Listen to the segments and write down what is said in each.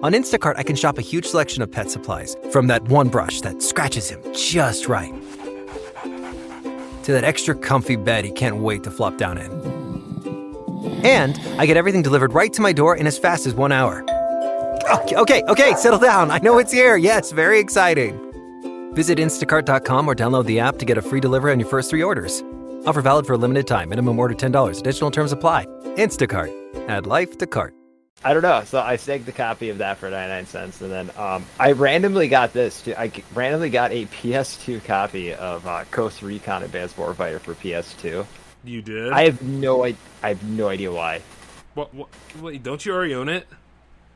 On Instacart, I can shop a huge selection of pet supplies, from that one brush that scratches him just right, to that extra comfy bed he can't wait to flop down in. And I get everything delivered right to my door in as fast as 1 hour. Okay, settle down. I know it's here. Yes, very exciting. Visit instacart.com or download the app to get a free delivery on your first 3 orders. Offer valid for a limited time. Minimum order $10. Additional terms apply. Instacart. Add life to cart. I don't know. So I snagged the copy of that for 99 cents, and then I randomly got this. I randomly got a PS2 copy of Coast Recon Advanced Warfighter for PS2. You did? I have no idea why. What? Don't you already own it?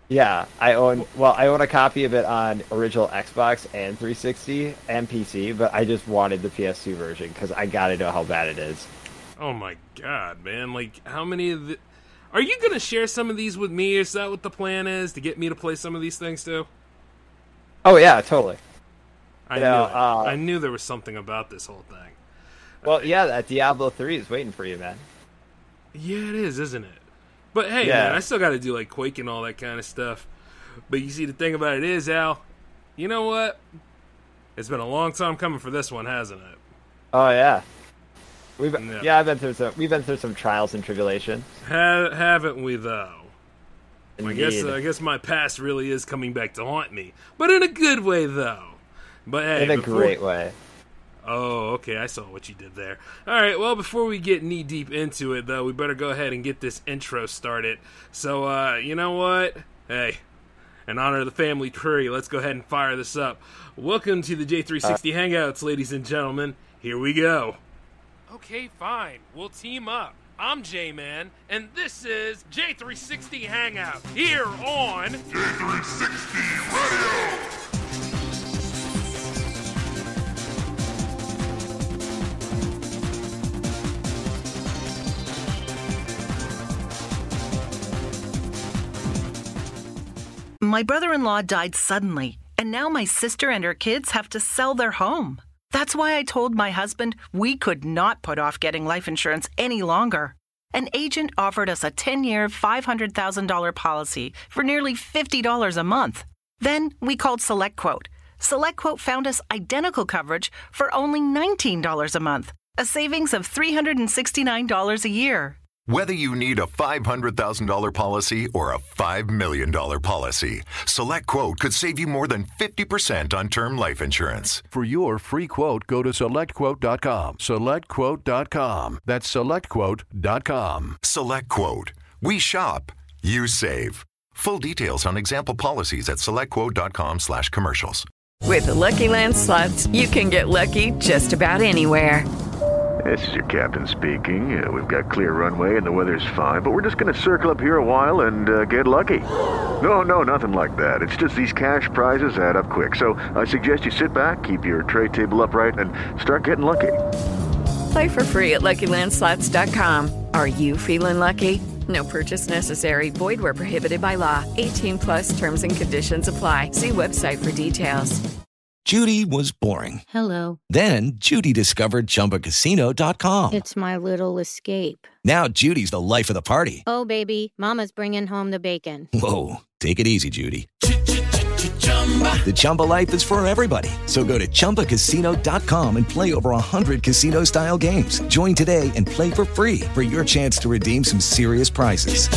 Yeah, I own a copy of it on original Xbox and 360 and PC, but I just wanted the PS2 version because I gotta know how bad it is. Oh my god, man! Like, how many of the? Are you gonna share some of these with me? Is that what the plan is, to get me to play some of these things too? Oh yeah, totally. I knew there was something about this whole thing. Well, yeah, that Diablo 3 is waiting for you, man. Yeah, it is, isn't it? But hey, yeah. Man, I still got to do like Quake and all that kind of stuff. But you see, the thing about it is, Al, you know what? It's been a long time coming for this one, hasn't it? Oh yeah. We've been through some trials and tribulations. Haven't we though? Indeed. I guess my past really is coming back to haunt me, but in a good way though. But hey, in a great way. Oh, okay, I saw what you did there. All right, well, before we get knee-deep into it, though, we better go ahead and get this intro started. So, you know what? Hey, in honor of the family tree, let's go ahead and fire this up. Welcome to the J360 Hangouts, ladies and gentlemen. Here we go. Okay, fine. We'll team up. I'm J-Man, and this is J360 Hangout, here on J360 Radio! My brother-in-law died suddenly, and now my sister and her kids have to sell their home. That's why I told my husband we could not put off getting life insurance any longer. An agent offered us a 10-year, $500,000 policy for nearly $50 a month. Then we called SelectQuote. SelectQuote found us identical coverage for only $19 a month, a savings of $369 a year. Whether you need a $500,000 policy or a $5 million policy, SelectQuote could save you more than 50% on term life insurance. For your free quote, go to SelectQuote.com. SelectQuote.com. That's SelectQuote.com. SelectQuote. We shop. You save. Full details on example policies at SelectQuote.com/commercials. With the Lucky Land Slots, you can get lucky just about anywhere. This is your captain speaking. We've got clear runway and the weather's fine, but we're just going to circle up here a while and get lucky. No, nothing like that. It's just these cash prizes add up quick. So I suggest you sit back, keep your tray table upright, and start getting lucky. Play for free at LuckyLandSlots.com. Are you feeling lucky? No purchase necessary. Void where prohibited by law. 18+ terms and conditions apply. See website for details. Judy was boring. Hello. Then Judy discovered ChumbaCasino.com. It's my little escape. Now Judy's the life of the party. Oh, baby, mama's bringing home the bacon. Whoa, take it easy, Judy. The Chumba life is for everybody. So go to ChumbaCasino.com and play over 100 casino-style games. Join today and play for free for your chance to redeem some serious prizes.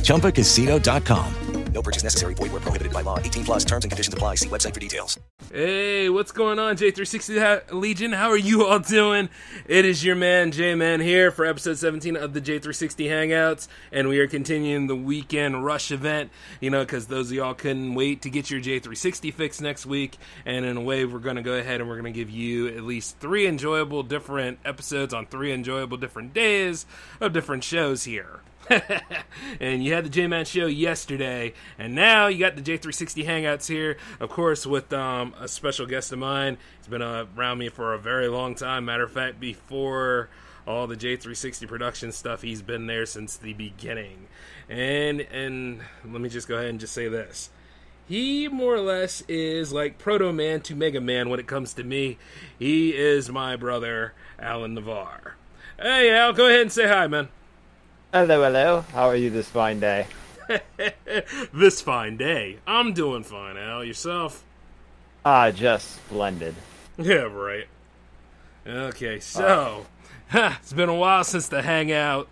ChumbaCasino.com. No purchase necessary. Void where prohibited by law. 18+ terms and conditions apply. See website for details. Hey, what's going on, J360 Legion? How are you all doing? It is your man, J-Man, here for episode 17 of the J360 Hangouts, and we are continuing the weekend rush event, because those of y'all couldn't wait to get your J360 fix next week, and in a way, we're going to go ahead and we're going to give you at least 3 enjoyable different episodes on 3 enjoyable different days of different shows here. And you had the J-Man show yesterday, and now you got the J360 Hangouts here, of course, with a special guest of mine. He's been around me for a very long time. Matter of fact, before all the J360 production stuff, he's been there since the beginning. And let me just go ahead and just say this. He more or less is like Proto Man to Mega Man when it comes to me. He is my brother, Alan Navarre. Hey, Al, go ahead and say hi, man. Hello. How are you this fine day? This fine day. I'm doing fine, Al. Yourself? Just splendid. Yeah, right. Okay, so it's been a while since the hangout.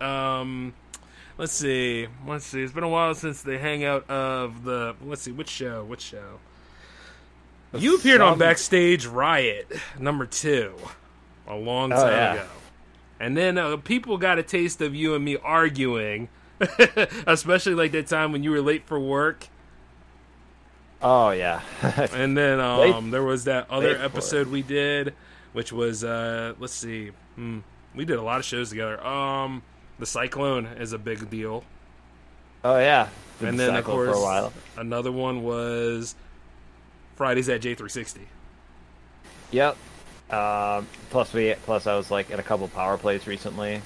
Let's see. It's been a while since the hangout of the. Let's see, which show? You appeared on Backstage Riot #2 a long time ago, and then people got a taste of you and me arguing, especially like that time when you were late for work. Oh yeah. And then there was that other episode we did, which was let's see, we did a lot of shows together. The Cyclone is a big deal. Oh yeah. And then of course for a while. Another one was Fridays at J360. Yep. Plus I was like in a couple power plays recently.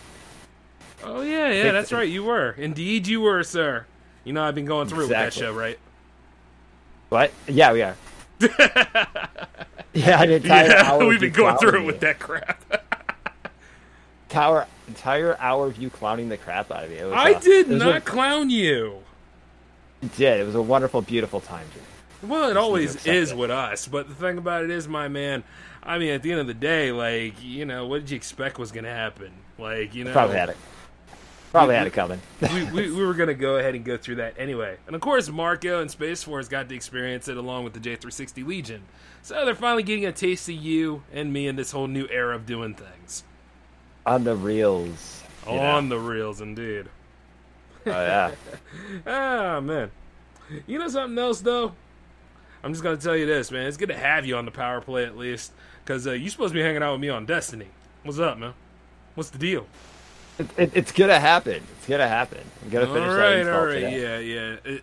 Oh yeah, that's right. You were. Indeed you were, sir. You know I've been going through with that show, right? What? Yeah, we are. Yeah, an entire hour. We've been going through it with that crap. Entire hour of you clowning the crap out of me. I did not clown you. You did. It was a wonderful, beautiful time, Jimmy. Well, it always is with us. But the thing about it is, my man, I mean, at the end of the day, like, you know, what did you expect was going to happen? Like, you know. Probably had it coming. we were going to go ahead and go through that anyway. And of course, Marco and Space Force got to experience it along with the J360 Legion. So they're finally getting a taste of you and me in this whole new era of doing things. On the reels. On the reels, indeed. Oh, yeah. Ah, man. You know something else, though? I'm just going to tell you this, man. It's good to have you on the power play, at least. Because you're supposed to be hanging out with me on Destiny. What's up, man? What's the deal? It's going to happen. It's going to happen. I'm going to finish that install today.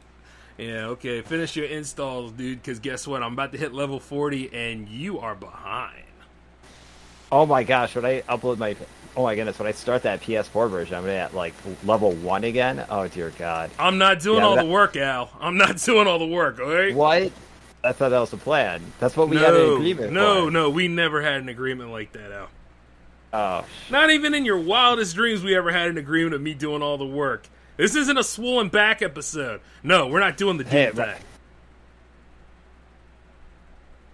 Yeah, okay. Finish your installs, dude, because guess what? I'm about to hit level 40, and you are behind. Oh, my gosh. When I upload my... Oh, my goodness. When I start that PS4 version, I'm at, like, level 1 again? Oh, dear God. I'm not doing all the work, Al. I'm not doing all the work, all right? What? I thought that was the plan. That's what we had an agreement for. No, we never had an agreement like that, Al. Oh, not even in your wildest dreams we ever had an agreement of me doing all the work. This isn't a swollen back episode. No, we're not doing the deep thing.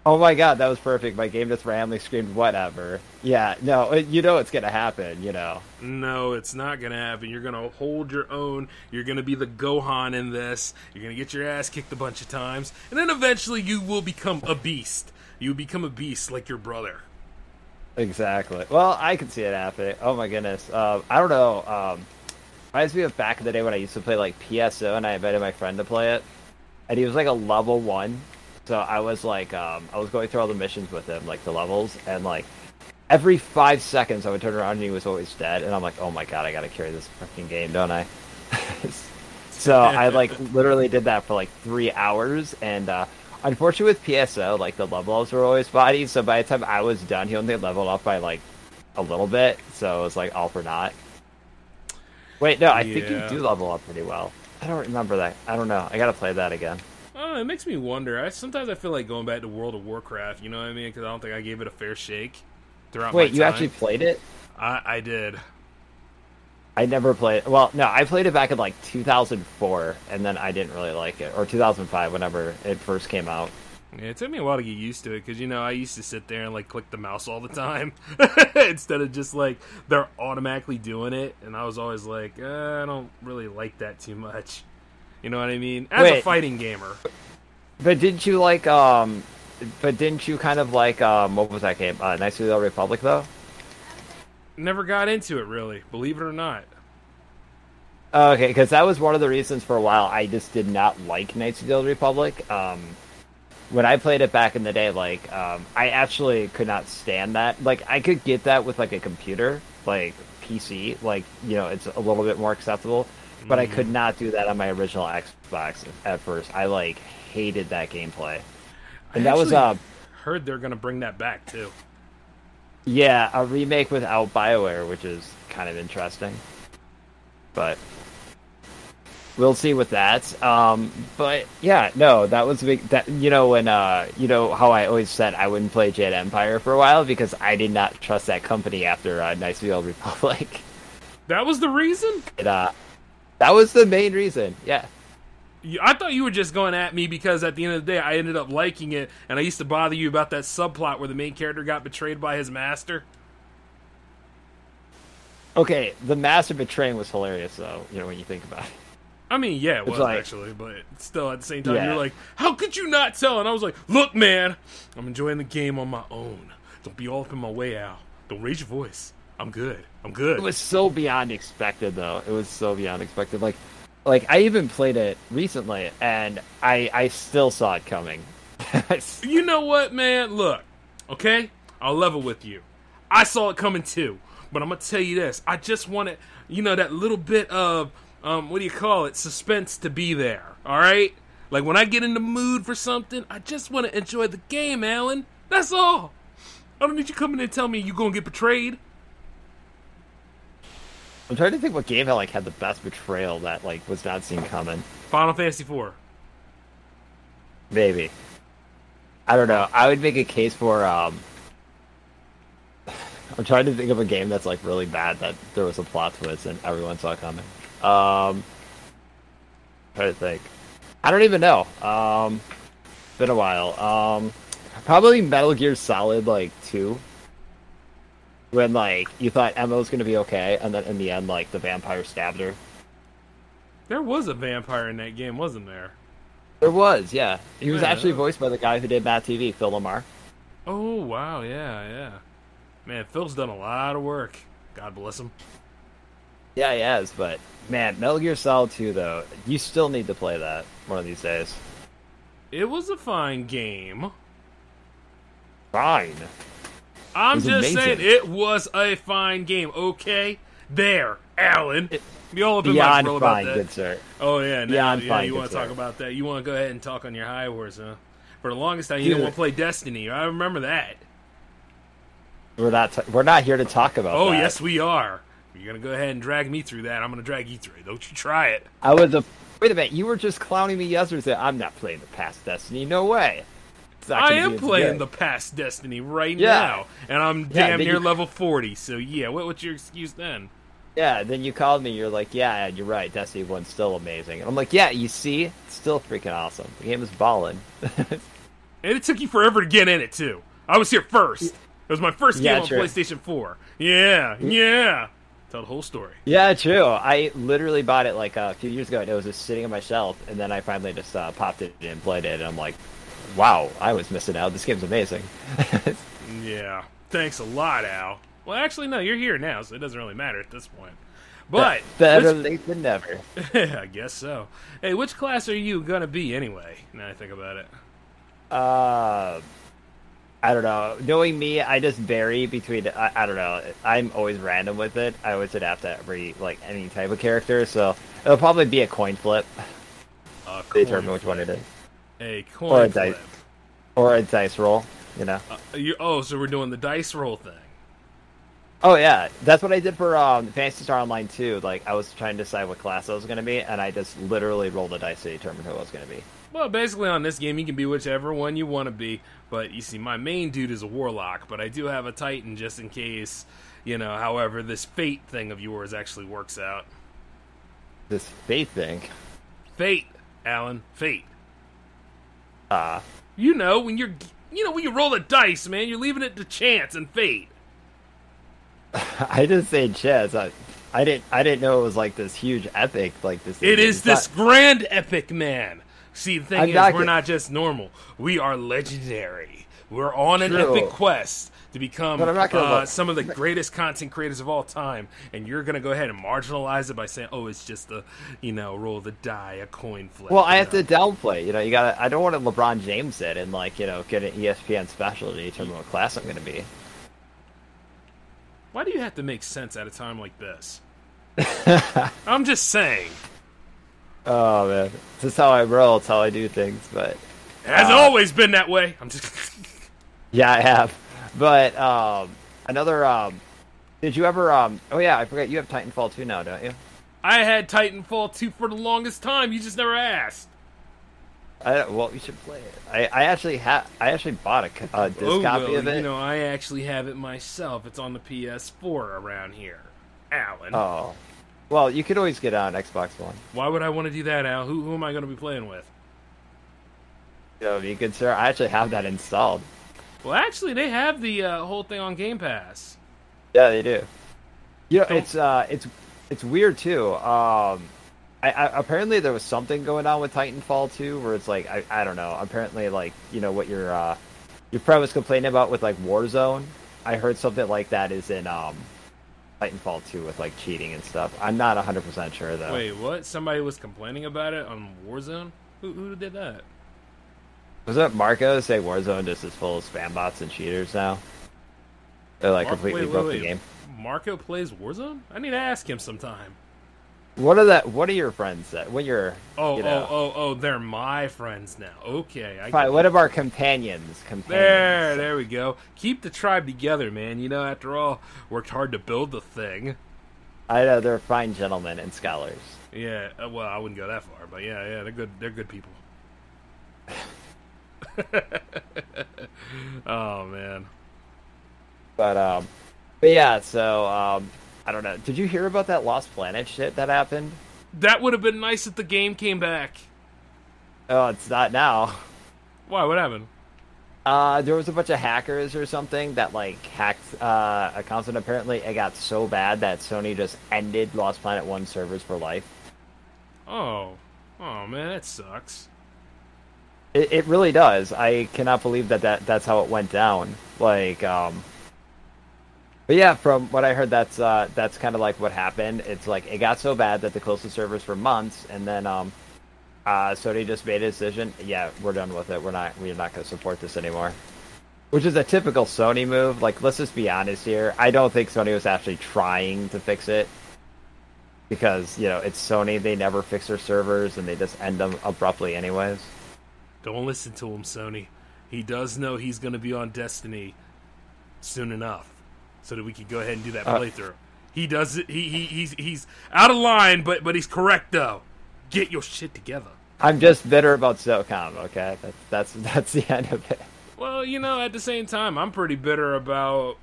Oh my God, that was perfect. My game just randomly screamed, whatever. Yeah, no, you know it's going to happen, you know. No, it's not going to happen. You're going to hold your own. You're going to be the Gohan in this. You're going to get your ass kicked a bunch of times. And then eventually you will become a beast. You become a beast like your brother. Exactly. Well, I can see it happening. Oh my goodness. I don't know. Reminds me of back in the day when I used to play like PSO and I invited my friend to play it. And he was like a level 1. So I was like, I was going through all the missions with him, like the levels, and like every 5 seconds I would turn around and he was always dead, and I'm like, oh my God, I gotta carry this fucking game, don't I? So I like literally did that for like 3 hours, and unfortunately with PSO, like the level ups were always bodies, so by the time I was done, he only leveled up by like a little bit, so it was like all for naught. Wait, no, I think you do level up pretty well. I don't remember that. I don't know. I gotta play that again. Oh, it makes me wonder. Sometimes I feel like going back to World of Warcraft, you know what I mean? Because I don't think I gave it a fair shake throughout my time. Wait, you actually played it? I did. I never played... Well, no, I played it back in, like, 2004, and then I didn't really like it. Or 2005, whenever it first came out. Yeah, it took me a while to get used to it, because, you know, I used to sit there and, like, click the mouse all the time. Instead of just, like, they're automatically doing it. And I was always like, I don't really like that too much. You know what I mean? As a fighting gamer. But didn't you like, what was that game? Knights of the Old Republic, though? Never got into it, really. Believe it or not. Okay, because that was one of the reasons for a while I just did not like Knights of the Old Republic. When I played it back in the day, like, I actually could not stand that. Like, I could get that with, like, a computer, like, PC. Like, you know, it's a little bit more acceptable. But I could not do that on my original Xbox at first. I, like, hated that gameplay. And that was, heard they're going to bring that back, too. Yeah, a remake without BioWare, which is kind of interesting. But we'll see with that. But, yeah, no, that was a big... That, you know, when, you know how I always said I wouldn't play Jade Empire for a while? Because I did not trust that company after Knights of the Old Republic. That was the reason? That was the main reason, yeah. I thought you were just going at me because at the end of the day, I ended up liking it, and I used to bother you about that subplot where the main character got betrayed by his master. Okay, the master betraying was hilarious, though, when you think about it. I mean, yeah, it was like, actually, but still at the same time, you're like, how could you not tell? And I was like, look, man, I'm enjoying the game on my own. Don't be all up in my way, Al. Don't raise your voice. I'm good. It was so beyond expected, though. It was so beyond expected. Like I even played it recently, and I still saw it coming. You know what, man? Look, okay? I'll level with you. I saw it coming, too. But I'm going to tell you this. I just wanted, that little bit of, suspense to be there, all right? Like, when I get in the mood for something, I just want to enjoy the game, Alan. That's all. I don't need you coming in and tell me you're going to get betrayed. I'm trying to think what game had the best betrayal that, was not seen coming. Final Fantasy IV. Maybe. I don't know. I would make a case for, I'm trying to think of a game that's, really bad that there was a plot twist and everyone saw it coming. Trying to think. I don't even know. Been a while. Probably Metal Gear Solid, 2. When, you thought Emma was going to be okay, and then in the end, the vampire stabbed her. There was a vampire in that game, wasn't there? There was, yeah. He was actually voiced by the guy who did Matt TV, Phil Lamar. Oh, wow, yeah. Man, Phil's done a lot of work. God bless him. Yeah, he has, but, man, Metal Gear Solid 2, though, you still need to play that one of these days. It was a fine game. Fine. I'm just saying, it was a fine game, okay? There, Alan. Be all up in my grill about fine, that. Good sir. Oh, yeah, beyond fine, you want to talk about that. You want to go ahead and talk on your high horse, huh? For the longest time, you didn't want to play Destiny. I remember that. We're not here to talk about that. Oh, yes, we are. You're going to go ahead and drag me through that. I'm going to drag you through it. Don't you try it. Wait a minute, you were just clowning me yesterday. I'm not playing the past Destiny. No way. I am playing the past Destiny right now, and I'm damn near level 40, so yeah, what's your excuse then? Yeah, then you called me, you're like, yeah, you're right, Destiny 1's still amazing. And I'm like, yeah, you see? It's still freaking awesome. The game is ballin'. And it took you forever to get in it, too. I was here first. It was my first game on PlayStation 4. Yeah. Tell the whole story. Yeah, true. I literally bought it a few years ago, and it was just sitting on my shelf, and then I finally just popped it in and played it, and I'm like, wow, I was missing out. This game's amazing. Yeah. Thanks a lot, Al. Well, actually, no, you're here now, so it doesn't really matter at this point. But better late than never. I guess so. Hey, which class are you gonna be anyway? Now I think about it. I don't know. Knowing me, I just vary between. I don't know. I'm always random with it. I always adapt to any type of character, so it'll probably be a coin flip. Determine which one it is. A coin flip. Or a dice roll, so we're doing the dice roll thing. Oh, yeah. That's what I did for Phantasy Star Online 2. I was trying to decide what class I was going to be, and I just literally rolled a dice to determine who I was going to be. Well, basically on this game, you can be whichever one you want to be. But, you see, my main dude is a warlock, but I do have a titan just in case, however, this fate thing of yours actually works out. This fate thing? Fate, Alan. Fate. When you roll the dice, man, you're leaving it to chance and fate. I just say chance. I didn't know it was this huge epic this. It is this grand epic, man. See, the thing is, we're not just normal. We are legendary. We're on an epic quest to become some of the greatest content creators of all time, and you're going to go ahead and marginalize it by saying, oh, it's just a, roll the die, a coin flip. Well, I have to downplay. You gotta. I don't want to LeBron James it and get an ESPN special to determine what class I'm going to be. Why do you have to make sense at a time like this? I'm just saying. Oh, man. This is how I roll. It's how I do things, but... It hasn't always been that way. I'm just... Yeah, I have. But, another, did you ever, oh yeah, I forgot, you have Titanfall 2 now, don't you? I had Titanfall 2 for the longest time. You just never asked. Well, you should play it. I actually bought a disc copy of it. I actually have it myself. It's on the PS4 around here. Alan. Oh. Well, you could always get on Xbox One. Why would I want to do that, Al? Who am I going to be playing with? You could, sir. I actually have that installed. Well, actually, they have the whole thing on Game Pass. Yeah, they do. You know, it's weird too. Apparently there was something going on with Titanfall 2 where it's like I don't know. Apparently, like, you know what your friend was complaining about with like Warzone. I heard something like that is in Titanfall 2 with like cheating and stuff. I'm not 100% sure though. Wait, what? Somebody was complaining about it on Warzone? Who did that? Was it Marco say Warzone just is full of spam bots and cheaters now? They're like completely broke the game. Marco plays Warzone? I need to ask him sometime. What are your friends that when you're they're my friends now. Okay, fine. What of our companions? There we go. Keep the tribe together, man. You know, after all, worked hard to build the thing. I know they're fine gentlemen and scholars. Yeah, well, I wouldn't go that far, but yeah, they're good people. Oh man. But yeah, so I don't know. Did you hear about that Lost Planet shit that happened? That would have been nice if the game came back. Oh, it's not now. Why? What happened? There was a bunch of hackers or something that like hacked accounts, and apparently it got so bad that Sony just ended Lost Planet 1 servers for life. Oh man, that sucks. It really does. I cannot believe that's how it went down. Like, but yeah, from what I heard, that's kind of like what happened. It's like it got so bad that they closed the servers for months, and then Sony just made a decision. Yeah, we're done with it. We're not going to support this anymore. Which is a typical Sony move. Like, let's just be honest here. I don't think Sony was actually trying to fix it. Because, you know, it's Sony. They never fix their servers, and they just end them abruptly anyways. Don't listen to him, Sony. He does know he's going to be on Destiny soon enough, so that we can go ahead and do that playthrough. He does it. He's out of line, but he's correct though. Get your shit together. I'm just bitter about SOCOM. Okay, that's the end of it. Well, you know, at the same time, I'm pretty bitter about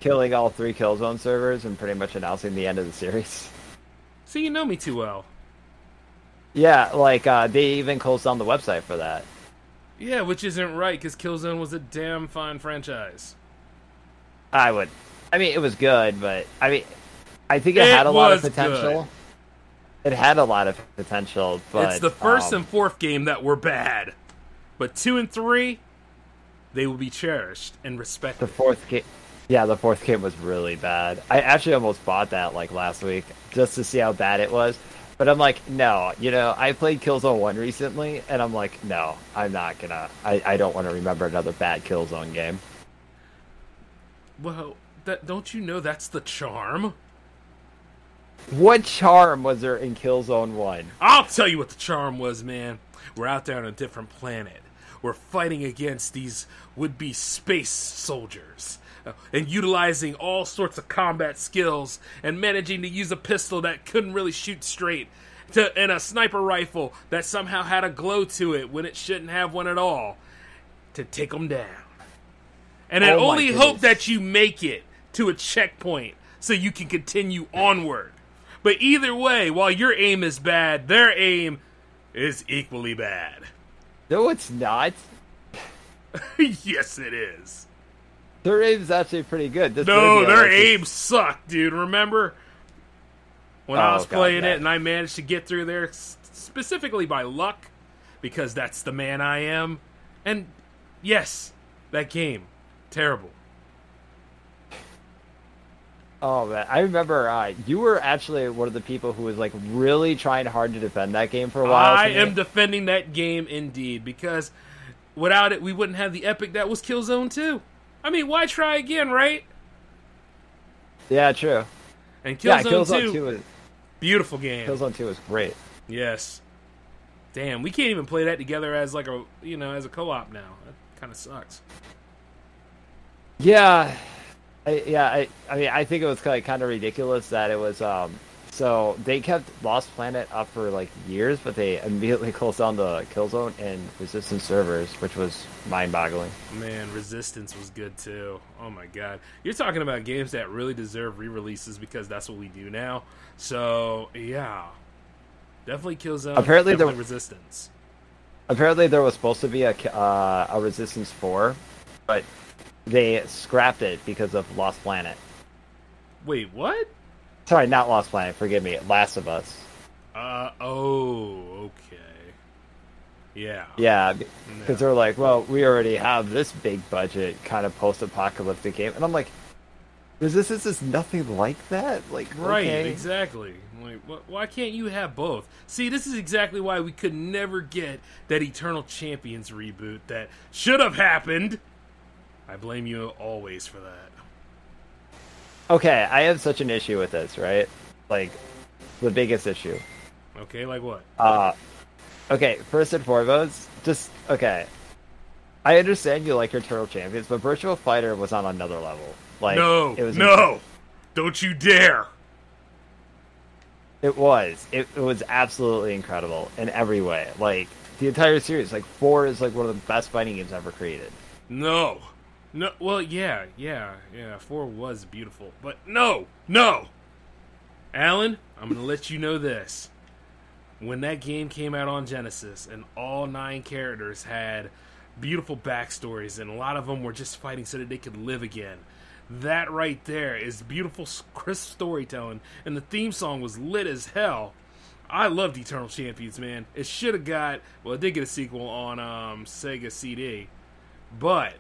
killing all 3 Killzone servers and pretty much announcing the end of the series. See, you know me too well. Yeah, like, they even closed down the website for that. Yeah, which isn't right, because Killzone was a damn fine franchise. I mean, it was good, but, I think it had a lot of potential. Good. It had a lot of potential, but... It's the first and fourth game that were bad. But 2 and 3, they will be cherished and respected. The fourth game was really bad. I actually almost bought that, like, last week, just to see how bad it was. But I'm like, no, you know, I played Killzone 1 recently, and I'm like, no, I'm not gonna. I don't want to remember another bad Killzone game. Well, don't you know that's the charm? What charm was there in Killzone 1? I'll tell you what the charm was, man. We're out there on a different planet. We're fighting against these would-be space soldiers. And utilizing all sorts of combat skills and managing to use a pistol that couldn't really shoot straight and a sniper rifle that somehow had a glow to it when it shouldn't have one at all to take them down. And I only hope that you make it to a checkpoint so you can continue onward. But either way, while your aim is bad, their aim is equally bad. No, it's not. Yes, it is. Their aim's actually pretty good. No, their aim sucked, dude. Remember? When I was playing it and I managed to get through there specifically by luck, because that's the man I am. And yes, that game, terrible. Oh, man. I remember you were actually one of the people who was like really trying hard to defend that game for a while. I am defending that game indeed, because without it, we wouldn't have the epic that was Killzone 2. I mean, why try again, right? Yeah, true. And Killzone 2 is beautiful game. Killzone 2 is great. Yes. Damn, we can't even play that together as like a, you know, as a co-op now. That kind of sucks. Yeah. I mean, I think it was kind of ridiculous that it was So they kept Lost Planet up for like years, but they immediately closed down the Killzone and Resistance servers, which was mind-boggling. Man, Resistance was good too. Oh my god. You're talking about games that really deserve re-releases because that's what we do now. So, yeah. Definitely Killzone, Apparently definitely Resistance. Apparently there was supposed to be a Resistance 4, but they scrapped it because of Lost Planet. Wait, what? Sorry, not Lost Planet, forgive me, Last of Us. Okay. Yeah. Yeah, because they're like, well, we already have this big budget kind of post-apocalyptic game. And I'm like, Resistance is nothing like that? Like, right, okay. Exactly. Like, why can't you have both? See, this is exactly why we could never get that Eternal Champions reboot that should have happened. I blame you always for that. Okay, I have such an issue with this, right? Like, the biggest issue. Okay, like what? Okay, first and foremost, okay. I understand you like your Turtle Champions, but Virtual Fighter was on another level. Like, no! Don't you dare! It was. It was absolutely incredible in every way. Like, the entire series, like, 4 is like one of the best fighting games ever created. No, well, yeah, 4 was beautiful, but no! Alan, I'm gonna let you know this. When that game came out on Genesis, and all 9 characters had beautiful backstories, and a lot of them were just fighting so that they could live again, that right there is beautiful, crisp storytelling, and the theme song was lit as hell. I loved Eternal Champions, man. It should have got, well, it did get a sequel on Sega CD, but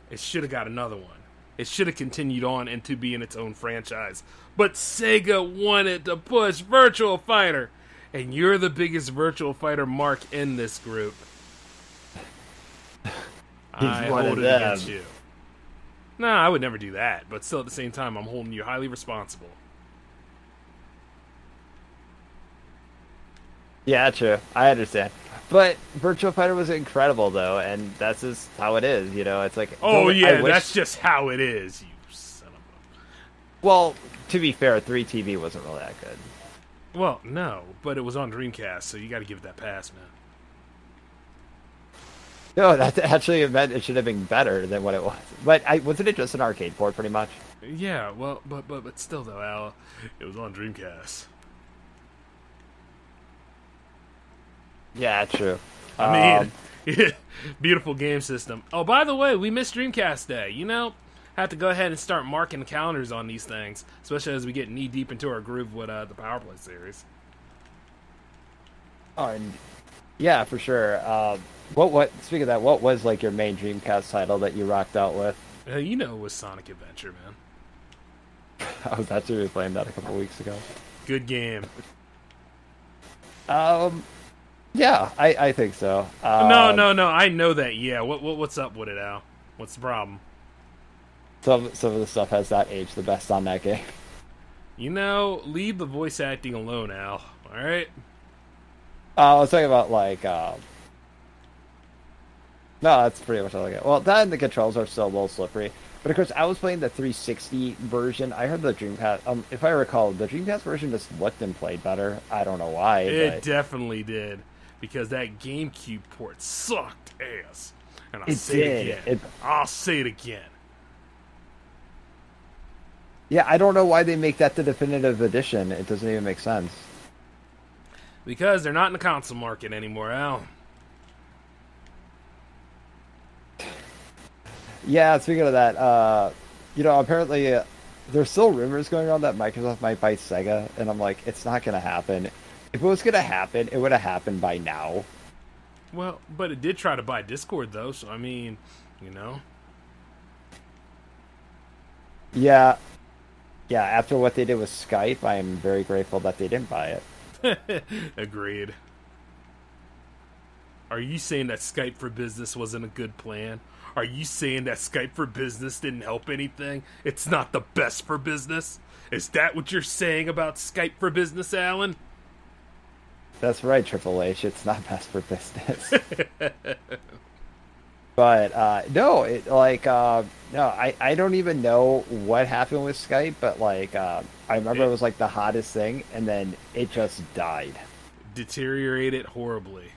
it should have got another one. It should have continued on into being its own franchise. But Sega wanted to push Virtual Fighter, and you're the biggest Virtual Fighter mark in this group. I hold it against you. No, I would never do that, but still at the same time, I'm holding you highly responsible. Yeah, true. I understand. But Virtual Fighter was incredible, though, and that's just how it is, you know? It's like... Oh, yeah, that's just how it is, you son of a... Well, to be fair, 3TV wasn't really that good. Well, no, but it was on Dreamcast, so you gotta give it that pass, man. No, that actually meant it should have been better than what it was. But wasn't it just an arcade port, pretty much? Yeah, well, but still, though, Al, it was on Dreamcast. Yeah, true. I mean, beautiful game system. Oh, by the way, we missed Dreamcast Day. You know, have to go ahead and start marking the calendars on these things, especially as we get knee deep into our groove with the Power Play series. Oh, and yeah, for sure. What? Speaking of that, what was like your main Dreamcast title that you rocked out with? You know, it was Sonic Adventure, man. I was actually playing that a couple weeks ago. Good game. Yeah, I think so. No, I know that. Yeah, what's up with it, Al? What's the problem? Some of the stuff has not aged the best on that game. You know, leave the voice acting alone, Al. All right. I was talking about like. No, that's pretty much all I get. Well, that and the controls are still a little slippery. But of course, I was playing the 360 version. I heard the Dreamcast. If I recall, the Dreamcast version just looked and played better. I don't know why. It definitely did, because that GameCube port sucked ass. And I'll say it again. I'll say it again. Yeah, I don't know why they make that the definitive edition. It doesn't even make sense. Because they're not in the console market anymore, Al. Yeah, speaking of that, you know, apparently there's still rumors going on that Microsoft might buy Sega, and I'm like, it's not going to happen. If it was going to happen, it would have happened by now. Well, but it did try to buy Discord, though, so I mean, you know. Yeah, after what they did with Skype, I am very grateful that they didn't buy it. Agreed. Are you saying that Skype for Business wasn't a good plan? Are you saying that Skype for Business didn't help anything? It's not the best for business? Is that what you're saying about Skype for Business, Alan? That's right, Triple H. It's not best for business. But no, no, I don't even know what happened with Skype, but I remember it was like the hottest thing, and then it just died. Deteriorated horribly.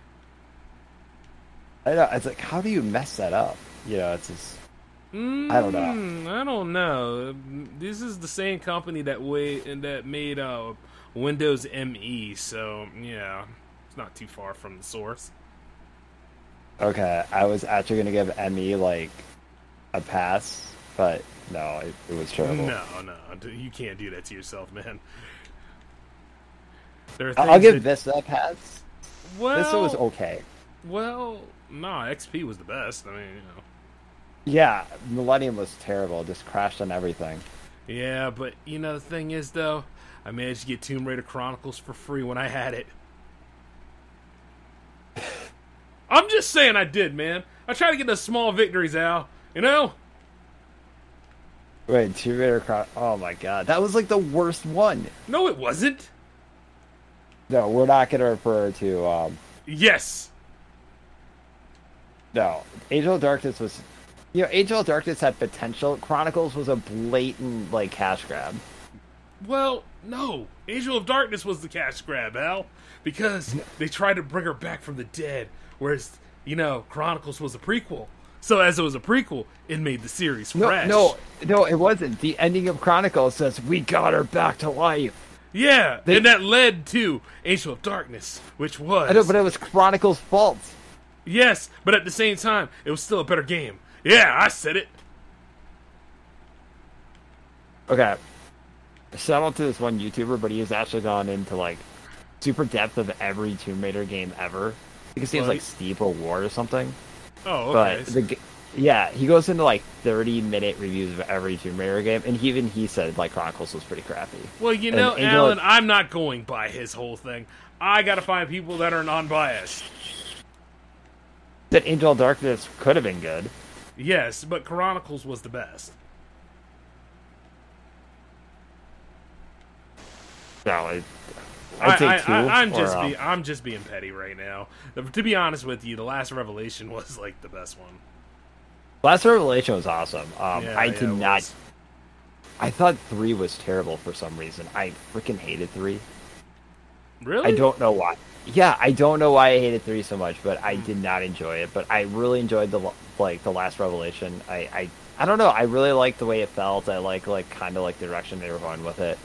I know, it's like, how do you mess that up? It's just, I don't know. I don't know. This is the same company that made Windows ME, so yeah, it's not too far from the source. Okay, I was actually going to give ME a pass, but no, it was terrible. No, you can't do that to yourself, man. I'll give Vista a pass. Well, Vista was okay. Well, no, XP was the best. I mean, Yeah, Millennium was terrible. It just crashed on everything. Yeah, but the thing is, though, I managed to get Tomb Raider Chronicles for free when I had it. I'm just saying I did, man. I try to get those small victories, Al. Wait, Tomb Raider Chronicles. Oh my god, that was the worst one. No, it wasn't. No, we're not going to refer to. Yes. No, Angel of Darkness was. Angel of Darkness had potential. Chronicles was a blatant cash grab. Well, no. Angel of Darkness was the cash grab, Al, because they tried to bring her back from the dead, whereas Chronicles was a prequel. So as it was a prequel, it made the series fresh. No, it wasn't. The ending of Chronicles says we got her back to life. Yeah, and that led to Angel of Darkness, which was... I know, but it was Chronicles' fault. Yes, but at the same time, it was still a better game. Yeah, I said it. Okay. Shout out to this one YouTuber, but he has actually gone into, super depth of every Tomb Raider game ever. I think his name's, Steep or War or something. Oh, okay. But, he goes into, 30-minute reviews of every Tomb Raider game, and he said, Chronicles was pretty crappy. Well, Alan, I'm not going by his whole thing. I gotta find people that are non-biased. That Angel of Darkness could have been good. Yes, but Chronicles was the best. No, I'd say two. I'm just being petty right now. To be honest with you, The Last Revelation was the best one. Last Revelation was awesome. I thought 3 was terrible for some reason. I freaking hated 3. Really? I don't know why. Yeah, I don't know why I hated 3 so much, but I did not enjoy it. But I really enjoyed the Last Revelation. I don't know. I really liked the way it felt. I like kind of the direction they were going with it.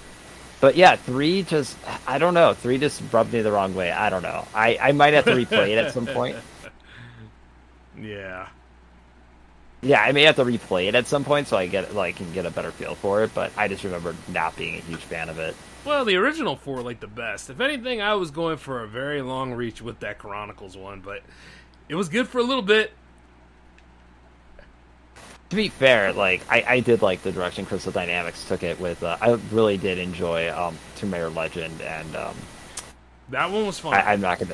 But yeah, 3 just, I don't know. 3 just rubbed me the wrong way. I don't know. I might have to replay it at some point. Yeah. Yeah, I may have to replay it at some point so I can get a better feel for it. But I just remember not being a huge fan of it. Well, the original 4 the best. If anything, I was going for a very long reach with that Chronicles one, but it was good for a little bit. To be fair, I did like the direction Crystal Dynamics took it with. I really did enjoy Tomb Raider Legend, and that one was fun. I am not gonna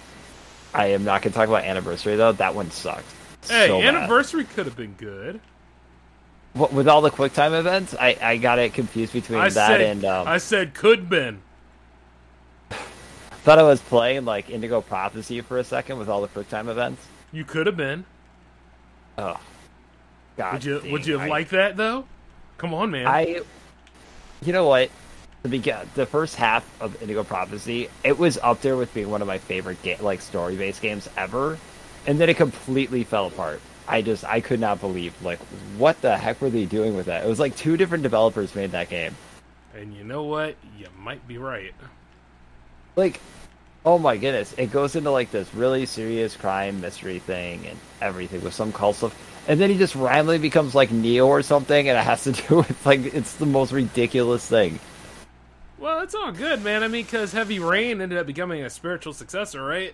talk about Anniversary though. That one sucked. Hey, so Anniversary could have been good. With all the QuickTime events, I got it confused between I said could been. Thought I was playing Indigo Prophecy for a second with all the QuickTime events. You could have been. Oh, God. Would you have liked that though? Come on, man. You know what? The first half of Indigo Prophecy, it was up there with being one of my favorite story-based games ever, and then it completely fell apart. I could not believe, what the heck were they doing with that? It was 2 different developers made that game. And you know what? You might be right. Oh my goodness. It goes into, this really serious crime mystery thing and everything with some cult stuff. And then he just randomly becomes, Neo or something, and it has to do with, it's the most ridiculous thing. Well, it's all good, man. I mean, because Heavy Rain ended up becoming a spiritual successor, right?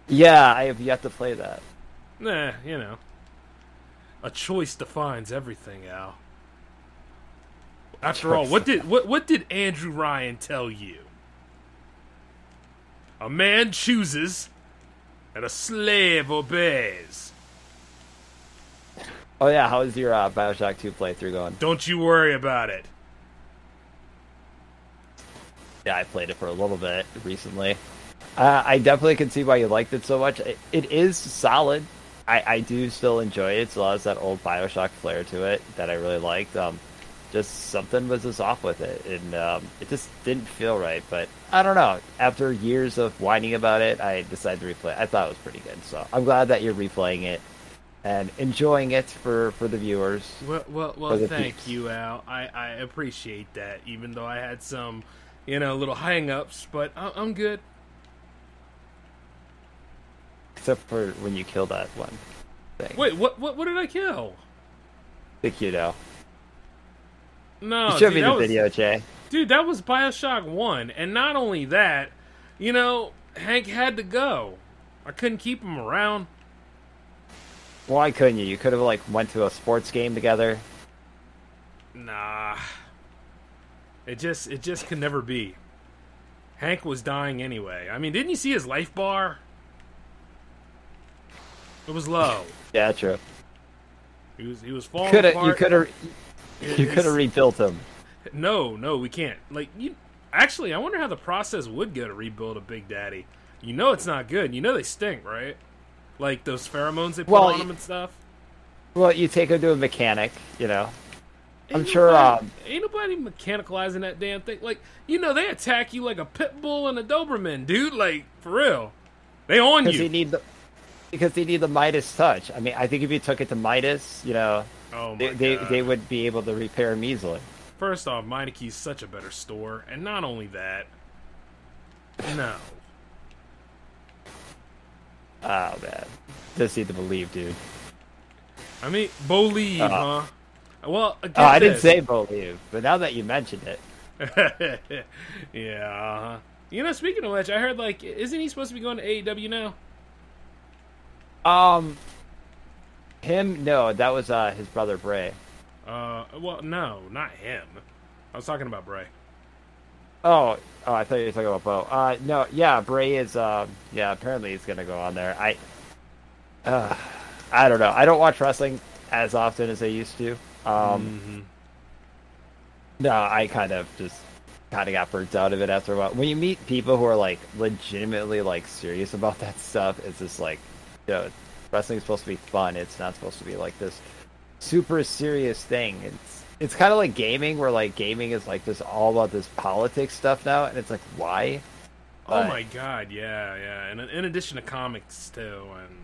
Yeah, I have yet to play that. Nah, a choice defines everything, Al. After all, what did Andrew Ryan tell you? A man chooses, and a slave obeys. Oh yeah, how is your Bioshock 2 playthrough going? Don't you worry about it. Yeah, I played it for a little bit recently. I definitely can see why you liked it so much. It is solid. I do still enjoy it. It still has that old Bioshock flair to it that I really liked. Just something was just off with it, and it just didn't feel right. But I don't know. After years of whining about it, I decided to replay it. I thought it was pretty good, so I'm glad that you're replaying it and enjoying it for the viewers. Well, thank you, Al. I appreciate that, even though I had some, little hang-ups, but I'm good. Except for when you kill that one thing. Wait, what did I kill? The Kudo. No, show me the video, Jay. Dude, that was Bioshock 1, and not only that, Hank had to go. I couldn't keep him around. Why couldn't you? You could have went to a sports game together. Nah. It just could never be. Hank was dying anyway. I mean, didn't you see his life bar? It was low. Yeah, true. He was falling apart. You could have rebuilt him. No, we can't. Actually, I wonder how the process would go to rebuild a Big Daddy. It's not good. They stink, right? Like those pheromones they put on them and stuff. Well, you take him to a mechanic, I'm sure. Ain't nobody mechanicalizing that damn thing. They attack you like a pit bull and a Doberman, dude. For real, they on you. Because they need the Midas touch. I mean, I think if you took it to Midas, they would be able to repair him easily. First off, Meineke's such a better store, and not only that, no. Oh man, just need to believe, dude. I mean, believe, huh? Well, I didn't say believe, but now that you mentioned it, yeah. Speaking of which, I heard isn't he supposed to be going to AEW now? Him? No, that was his brother Bray. Well, no, not him. I was talking about Bray. Oh, I thought you were talking about Bo. No, yeah, Bray is. Apparently he's gonna go on there. I don't know. I don't watch wrestling as often as I used to. No, I kind of got burnt out of it after a while. When you meet people who are legitimately serious about that stuff, it's just wrestling's supposed to be fun. It's not supposed to be this super serious thing. It's kind of like gaming, where gaming is just all about this politics stuff now, and it's why? Oh my god, yeah, and in addition to comics too, and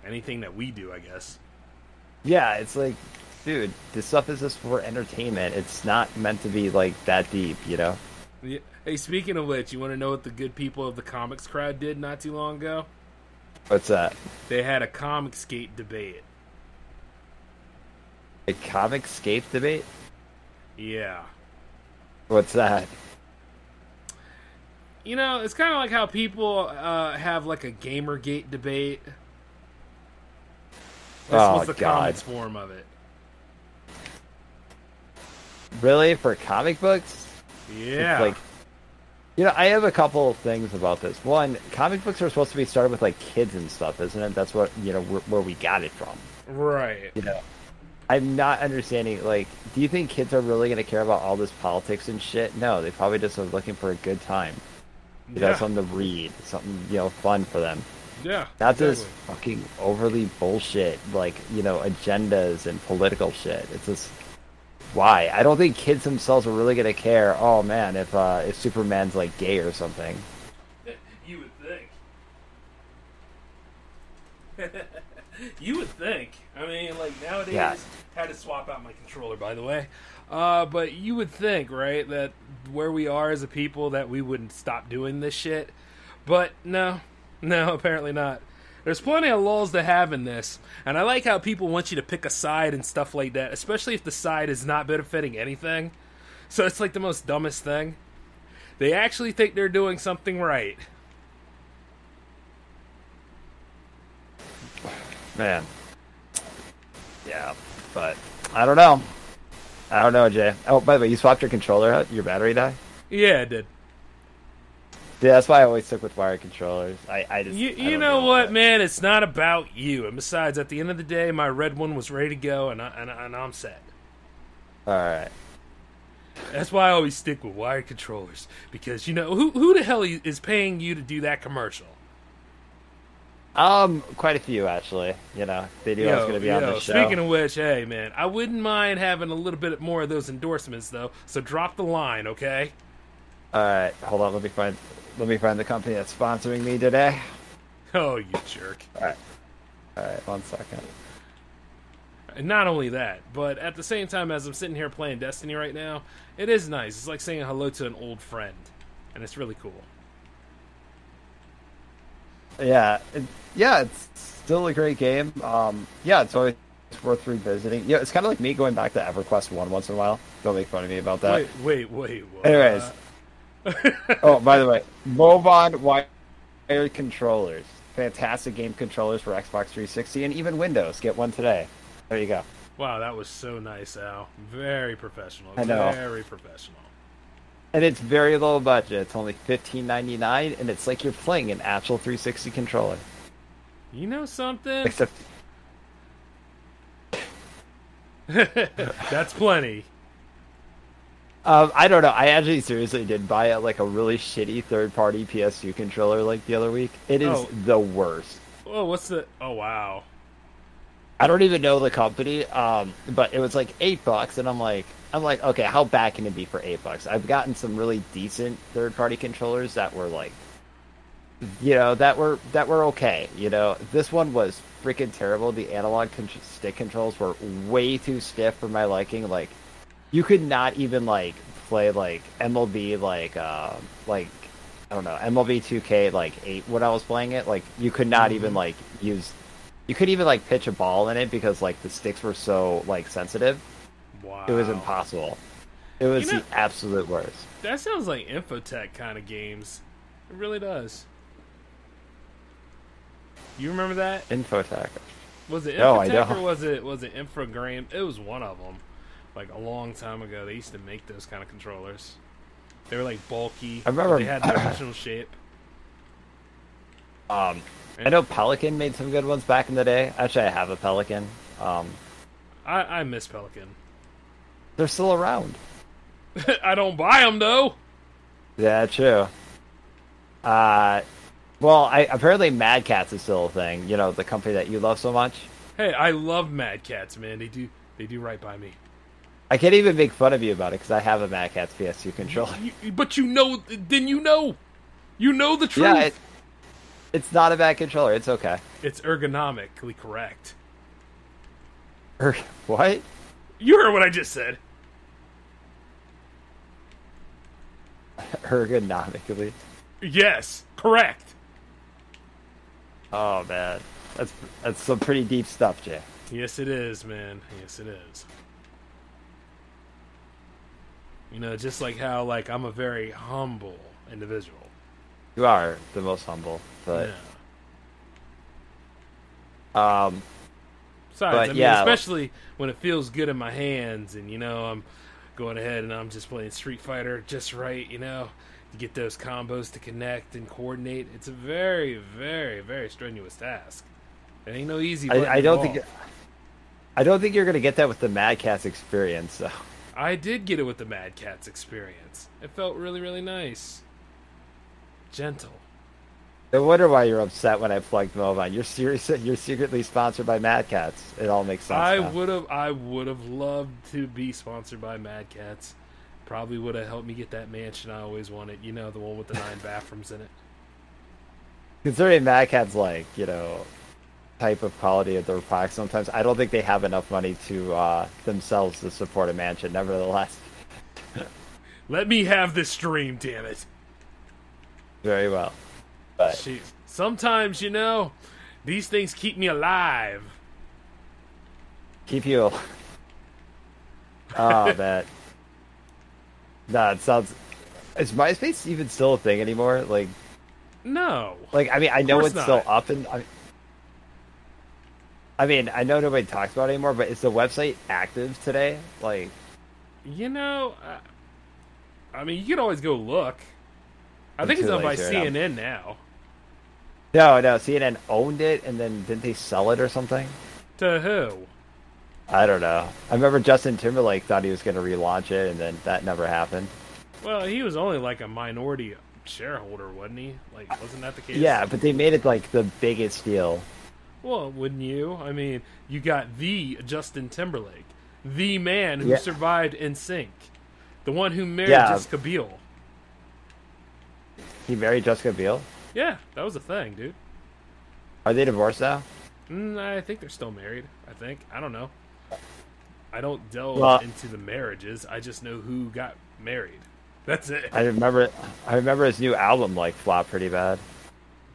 anything that we do, I guess. Yeah, it's dude, this stuff is just for entertainment. It's not meant to be that deep, Yeah. Hey, speaking of which, you want to know what the good people of the comics crowd did not too long ago? What's that? They had a Comicsgate debate. A Comicscape debate? Yeah. What's that? It's kind of like how people have a Gamergate debate. This was the comics form of it. Really? For comic books? Yeah. I have a couple of things about this. One, comic books are supposed to be started with kids and stuff, isn't it? That's what where we got it from. Right. I'm not understanding. Do you think kids are really going to care about all this politics and shit? No, they probably just are looking for a good time. Something to read, something fun for them. Yeah. Not this fucking overly bullshit, agendas and political shit. It's just why? I don't think kids themselves are really going to care. Oh man, if Superman's gay or something. You would think. You would think. I mean, nowadays, I had to swap out my controller, by the way. But you would think, right, that where we are as a people, that we wouldn't stop doing this shit. But no, apparently not. There's plenty of lulls to have in this, and I like how people want you to pick a side and stuff like that, especially if the side is not benefiting anything. So it's the most dumbest thing. They actually think they're doing something right. Man. Yeah, but I don't know. Jay. Oh, by the way, you swapped your controller out? Your battery died? Yeah, it did. Yeah, that's why I always stick with wired controllers. I just you know what, man? It's not about you. And besides, at the end of the day, my red one was ready to go, and I'm set. All right. That's why I always stick with wired controllers, because who the hell is paying you to do that commercial? Quite a few actually. You know, they knew I was going to be on the show. Speaking of which, hey man, I wouldn't mind having a little bit more of those endorsements though. So drop the line, okay? All right, hold on. Let me find the company that's sponsoring me today. Oh, you jerk! All right, 1 second. And not only that, but at the same time, as I'm sitting here playing Destiny right now, it is nice. It's like saying hello to an old friend, and it's really cool. Yeah, it's still a great game. Yeah, it's always worth revisiting. Yeah, it's kind of like me going back to EverQuest 1 once in a while. Don't make fun of me about that. Wait. What? Anyways. Oh, by the way, Mobon wired controllers. Fantastic game controllers for Xbox 360 and even Windows. Get one today. There you go. Wow, that was so nice, Al. Very professional. I know. Very professional. And it's very low budget. It's only $15.99, and it's like you're playing an actual 360 controller. You know something? Except... That's plenty. I don't know. I actually seriously did buy like a really shitty third-party PS2 controller like the other week. It is the worst. Oh, what's the... Oh, wow. I don't even know the company, but it was like $8, and I'm like, okay, how bad can it be for $8? I've gotten some really decent third-party controllers that were like, you know, that were okay. You know, this one was freaking terrible. The analog stick controls were way too stiff for my liking. Like, you could not even like play like MLB like I don't know, MLB 2K like 8 when I was playing it. Like, you could not even like use. You couldn't even like pitch a ball in it because like the sticks were so like sensitive. Wow. It was impossible. It was the absolute worst. That sounds like Infotech kind of games. It really does. You remember that? Infotech. Was it Infotech No, I don't. or was it Infogram? It was one of them. Like a long time ago, they used to make those kind of controllers. They were like bulky. I remember they had the original shape. I know Pelican made some good ones back in the day. Actually, I have a Pelican. I miss Pelican. They're still around. I don't buy them though. Yeah, true. Well, apparently Mad Catz is still a thing. You know, the company that you love so much. Hey, I love Mad Catz, man. They do right by me. I can't even make fun of you about it because I have a Mad Catz PS2 controller. But you know, you know the truth. Yeah, it's not a bad controller. It's okay. It's ergonomically correct. What? You heard what I just said. Ergonomically. Yes, correct. Oh man, that's some pretty deep stuff, Jay. Yes, it is, man. Yes, it is. You know, just like how like I'm a very humble individual. You are the most humble, but besides, but I mean, yeah, especially when it feels good in my hands, and you know, I'm going ahead and I'm just playing Street Fighter just right, you know, to get those combos to connect and coordinate. It's a very, very, very strenuous task. It ain't no easy. I don't think you're gonna get that with the Mad Catz experience, though. I did get it with the Mad Catz experience. It felt really, really nice. Gentle. No wonder why you're upset when I plugged Mobile. You're secretly sponsored by Mad Catz. It all makes sense. I would have loved to be sponsored by Mad Catz. Probably would have helped me get that mansion I always wanted. You know, the one with the 9 bathrooms in it. Considering Mad Catz, like, you know, type of quality of their products, sometimes I don't think they have enough money to themselves to support a mansion. Nevertheless, let me have this dream, damn it. Very well. But Jeez. Sometimes, you know, these things keep me alive. Keep you. Oh, man. Nah, it sounds. Is MySpace even still a thing anymore? Like, no. Like, I mean, I know it's not. still up, and I mean, I know nobody talks about it anymore, but is the website active today? Like, you know, I mean, you can always go look. I think it's owned by CNN now. No, CNN owned it, and then didn't they sell it or something? To who? I don't know. I remember Justin Timberlake thought he was going to relaunch it, and then that never happened. Well, he was only like a minority shareholder, wasn't he? Like, wasn't that the case? Yeah, but they made it like the biggest deal. Well, wouldn't you? I mean, you got the Justin Timberlake, the man who survived NSYNC, the one who married Jessica Biel. He married Jessica Biel? Yeah, that was a thing, dude. Are they divorced now? I think they're still married. I don't know. I don't delve into the marriages. I just know who got married. That's it. I remember his new album like flopped pretty bad.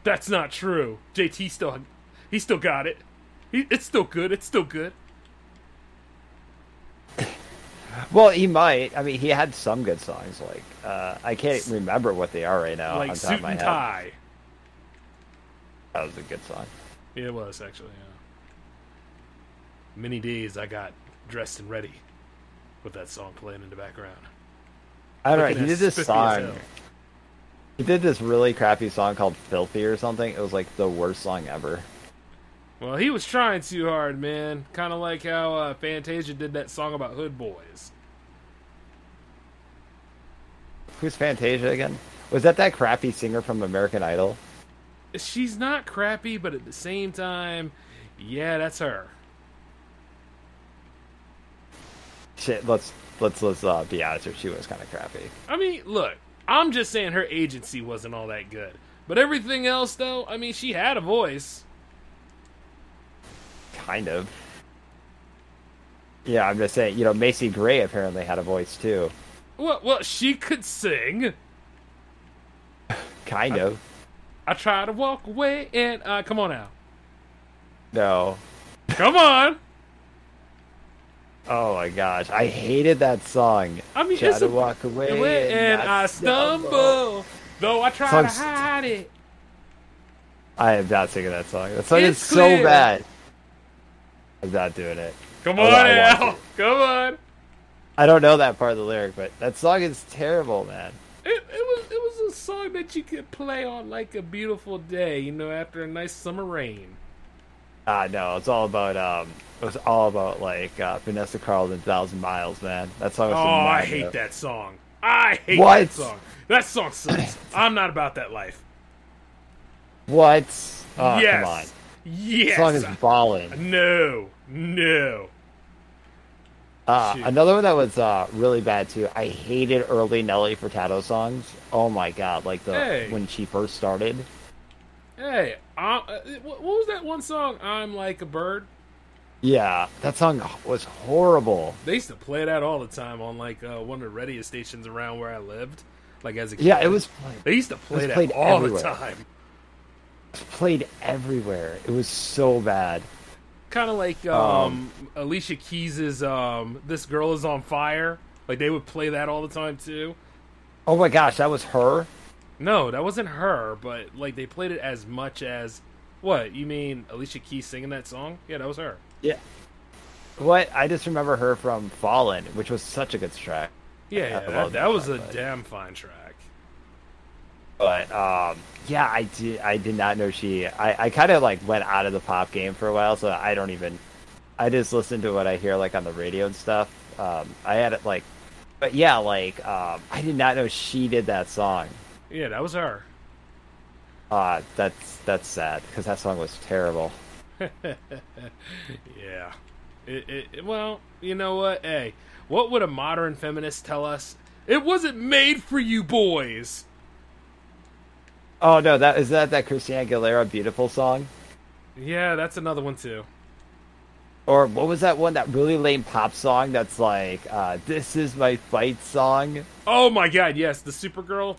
That's not true. JT still got it. It's still good. It's still good. Well, he might. I mean, he had some good songs. Like I can't remember what they are right now. Like on top Suit of my and head. Tie. That was a good song. Yeah, it was actually. Yeah. Many days I got dressed and ready with that song playing in the background. I don't know. He did this song. He did this really crappy song called "Filthy" or something. It was like the worst song ever. Well, he was trying too hard, man. Kind of like how Fantasia did that song about hood boys. Who's Fantasia again? Was that crappy singer from American Idol? She's not crappy, but at the same time, yeah, that's her. Shit, let's be honest here. She was kind of crappy. I mean, look, I'm just saying her agency wasn't all that good. But everything else, though, I mean, she had a voice. Kind of. Yeah, I'm just saying, Macy Gray apparently had a voice, too. Well, she could sing. Kind of. I try to walk away and... come on now. No. Come on! Oh my gosh, I hated that song. I mean, try to walk away and I stumble, though I try to hide it. I am not singing that song. That song is so bad. I'm not doing it. Come on, Al. Come on. I don't know that part of the lyric, but that song is terrible, man. It was a song that you could play on like a beautiful day, after a nice summer rain. No, it's all about like Vanessa Carlton, 1,000 Miles, man. That song was I hate that song. I hate that song. That song sucks. I'm not about that life. What? Oh, yes. Come on. Yes. The song is balling. No. Another one that was really bad too. I hated early Nelly Furtado songs. Oh my god, like when she first started. Hey, what was that one song? I'm Like a Bird. Yeah, that song was horrible. They used to play that all the time on like one of the radio stations around where I lived. Like as a kid. Yeah, it was. They used to play that all the time. It was played everywhere. It was so bad. Kind of like Alicia Keys's "This Girl Is on Fire." Like they would play that all the time too. Oh my gosh, that was her. No, that wasn't her. But like they played it as much as what? You mean Alicia Keys singing that song? Yeah, that was her. Yeah. What? I just remember her from Fallen, which was such a good track. Yeah, that was a damn fine track. But yeah, I did not know she. I kind of like went out of the pop game for a while, so I just listen to what I hear like on the radio and stuff. I had it like, but yeah, like I did not know she did that song. Yeah, that was her. That's sad because that song was terrible. Yeah. Well, you know what? Hey, what would a modern feminist tell us? It wasn't made for you boys. Oh no, is that Christina Aguilera "Beautiful" song? Yeah, that's another one too. Or what was that one, that really lame pop song that's like, "This Is My Fight" song? Oh my god, yes, the Supergirl,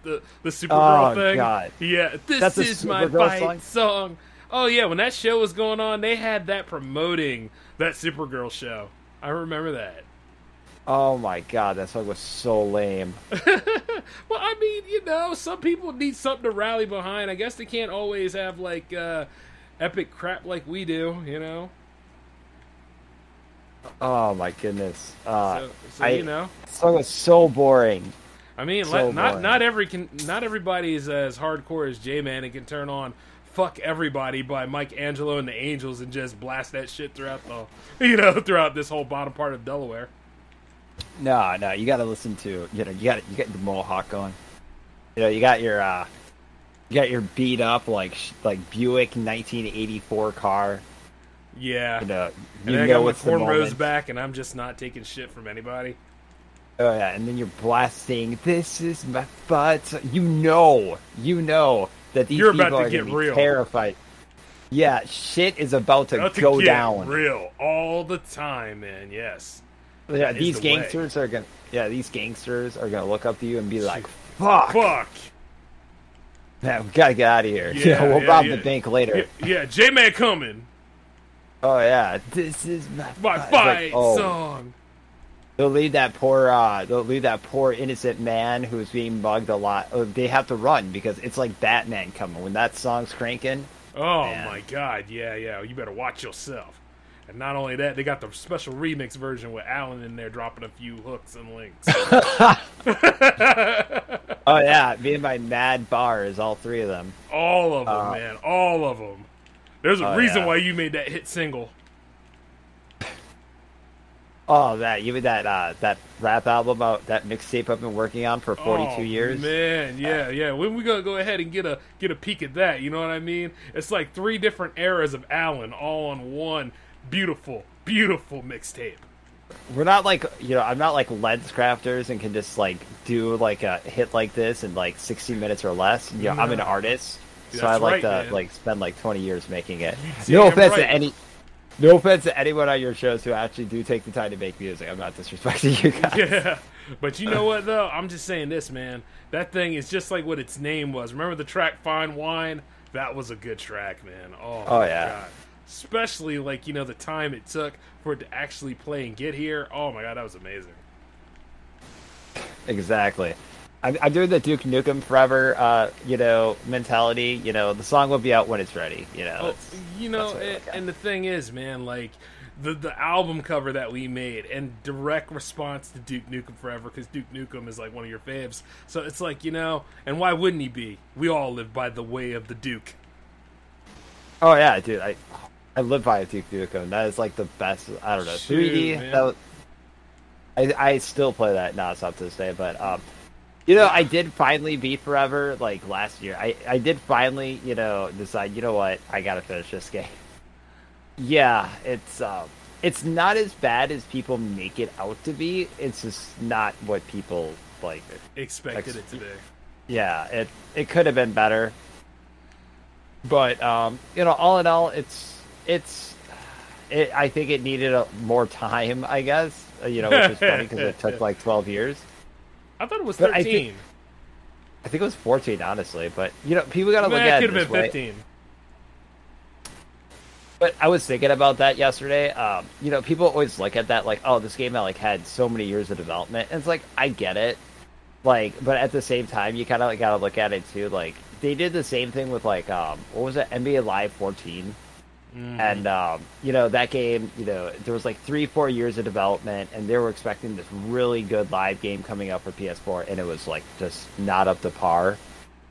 the Supergirl thing. Oh god, yeah, this is my fight song. Oh yeah, when that show was going on, they had that promoting that Supergirl show. I remember that. Oh my god, that song was so lame. Well, I mean, some people need something to rally behind. I guess they can't always have like epic crap like we do, Oh my goodness. So the song was so boring. I mean, not everybody is as hardcore as J-Man and can turn on "Fuck Everybody" by Mike Angelo and the Angels and just blast that shit throughout throughout this whole bottom part of Delaware. No, you got to listen to, you get the Mohawk going. You got your beat up like Buick 1984 car. Yeah. And then I got my cornrows back, and I'm just not taking shit from anybody. Oh yeah, and then you're blasting. This is my butt. You know that these You're people about to are get gonna be real. Terrified. Yeah, shit is about to go get down. Real all the time, man. Yes. Yeah, these gangsters are gonna look up to you and be like, "Fuck, man, we gotta get out of here. Yeah, we'll rob the bank later." Yeah, J-Man coming. Oh yeah, this is my fight song. They'll leave that poor innocent man who's being mugged a lot. They have to run because it's like Batman coming when that song's cranking. Oh man. My God, yeah. You better watch yourself. And not only that, they got the special remix version with Alan in there dropping a few hooks and links. Oh yeah, me and my mad bars, all three of them. All of them, man, all of them. There's a reason why you made that hit single. Oh, you mean that rap album, that mixtape I've been working on for 42 years? Man, yeah. When we gonna go ahead and get a peek at that? You know what I mean? It's like 3 different eras of Alan, all on one beautiful mixtape. We're not like I'm not like Lens Crafters and can just like do like a hit like this in like 60 minutes or less. I'm an artist, so I like to like spend like 20 years making it. No offense to anyone on your shows who actually do take the time to make music. I'm not disrespecting you guys. Yeah, but you know what though? I'm just saying this, man. That thing is just like what its name was. Remember the track "Fine Wine"? That was a good track, man. Oh yeah. God. Especially like the time it took for it to actually play and get here. Oh my God, that was amazing. Exactly. I'm doing the Duke Nukem Forever, mentality. The song will be out when it's ready. And the thing is, man, like the album cover that we made and direct response to Duke Nukem Forever, because Duke Nukem is like one of your faves. So it's like, and why wouldn't he be? We all live by the way of the Duke. Oh yeah, dude. I live by a Duke Nukem. That is like the best. I don't know. 3D. I still play that nonstop to this day, but I did finally beat Forever like last year. I did finally, decide, what, I gotta finish this game. Yeah, it's not as bad as people make it out to be. It's just not what people like expected it to be. Yeah, it could have been better. But all in all, I think it needed more time, I guess. Which is funny because it took like 12 years. I thought it was 13. I think it was 14, honestly. But people got to look at it this way. It could have been 15. But I was thinking about that yesterday. People always look at that like, oh, this game had so many years of development. And it's like, I get it. But at the same time, you kind of got to look at it too. Like, they did the same thing with what was it, NBA Live 14. And that game, there was like 3-4 years of development, and they were expecting this really good live game coming up for PS4, and it was like just not up to par,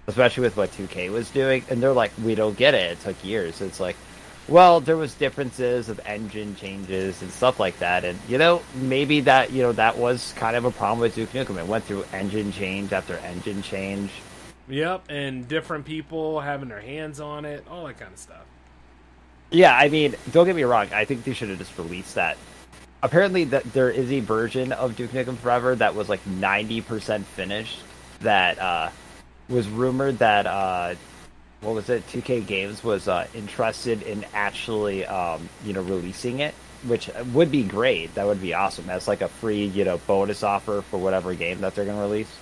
especially with what 2K was doing. And they're like, we don't get it. It took years. So it's like, well, there was differences of engine changes and stuff like that, and maybe that that was kind of a problem with Duke Nukem. It went through engine change after engine change. Yep, and different people having their hands on it, all that kind of stuff. Yeah, I mean, don't get me wrong. I think they should have just released that. Apparently, there is a version of Duke Nukem Forever that was like 90% finished. That was rumored that 2K Games was interested in actually releasing it, which would be great. That would be awesome. That's like a free bonus offer for whatever game that they're gonna release.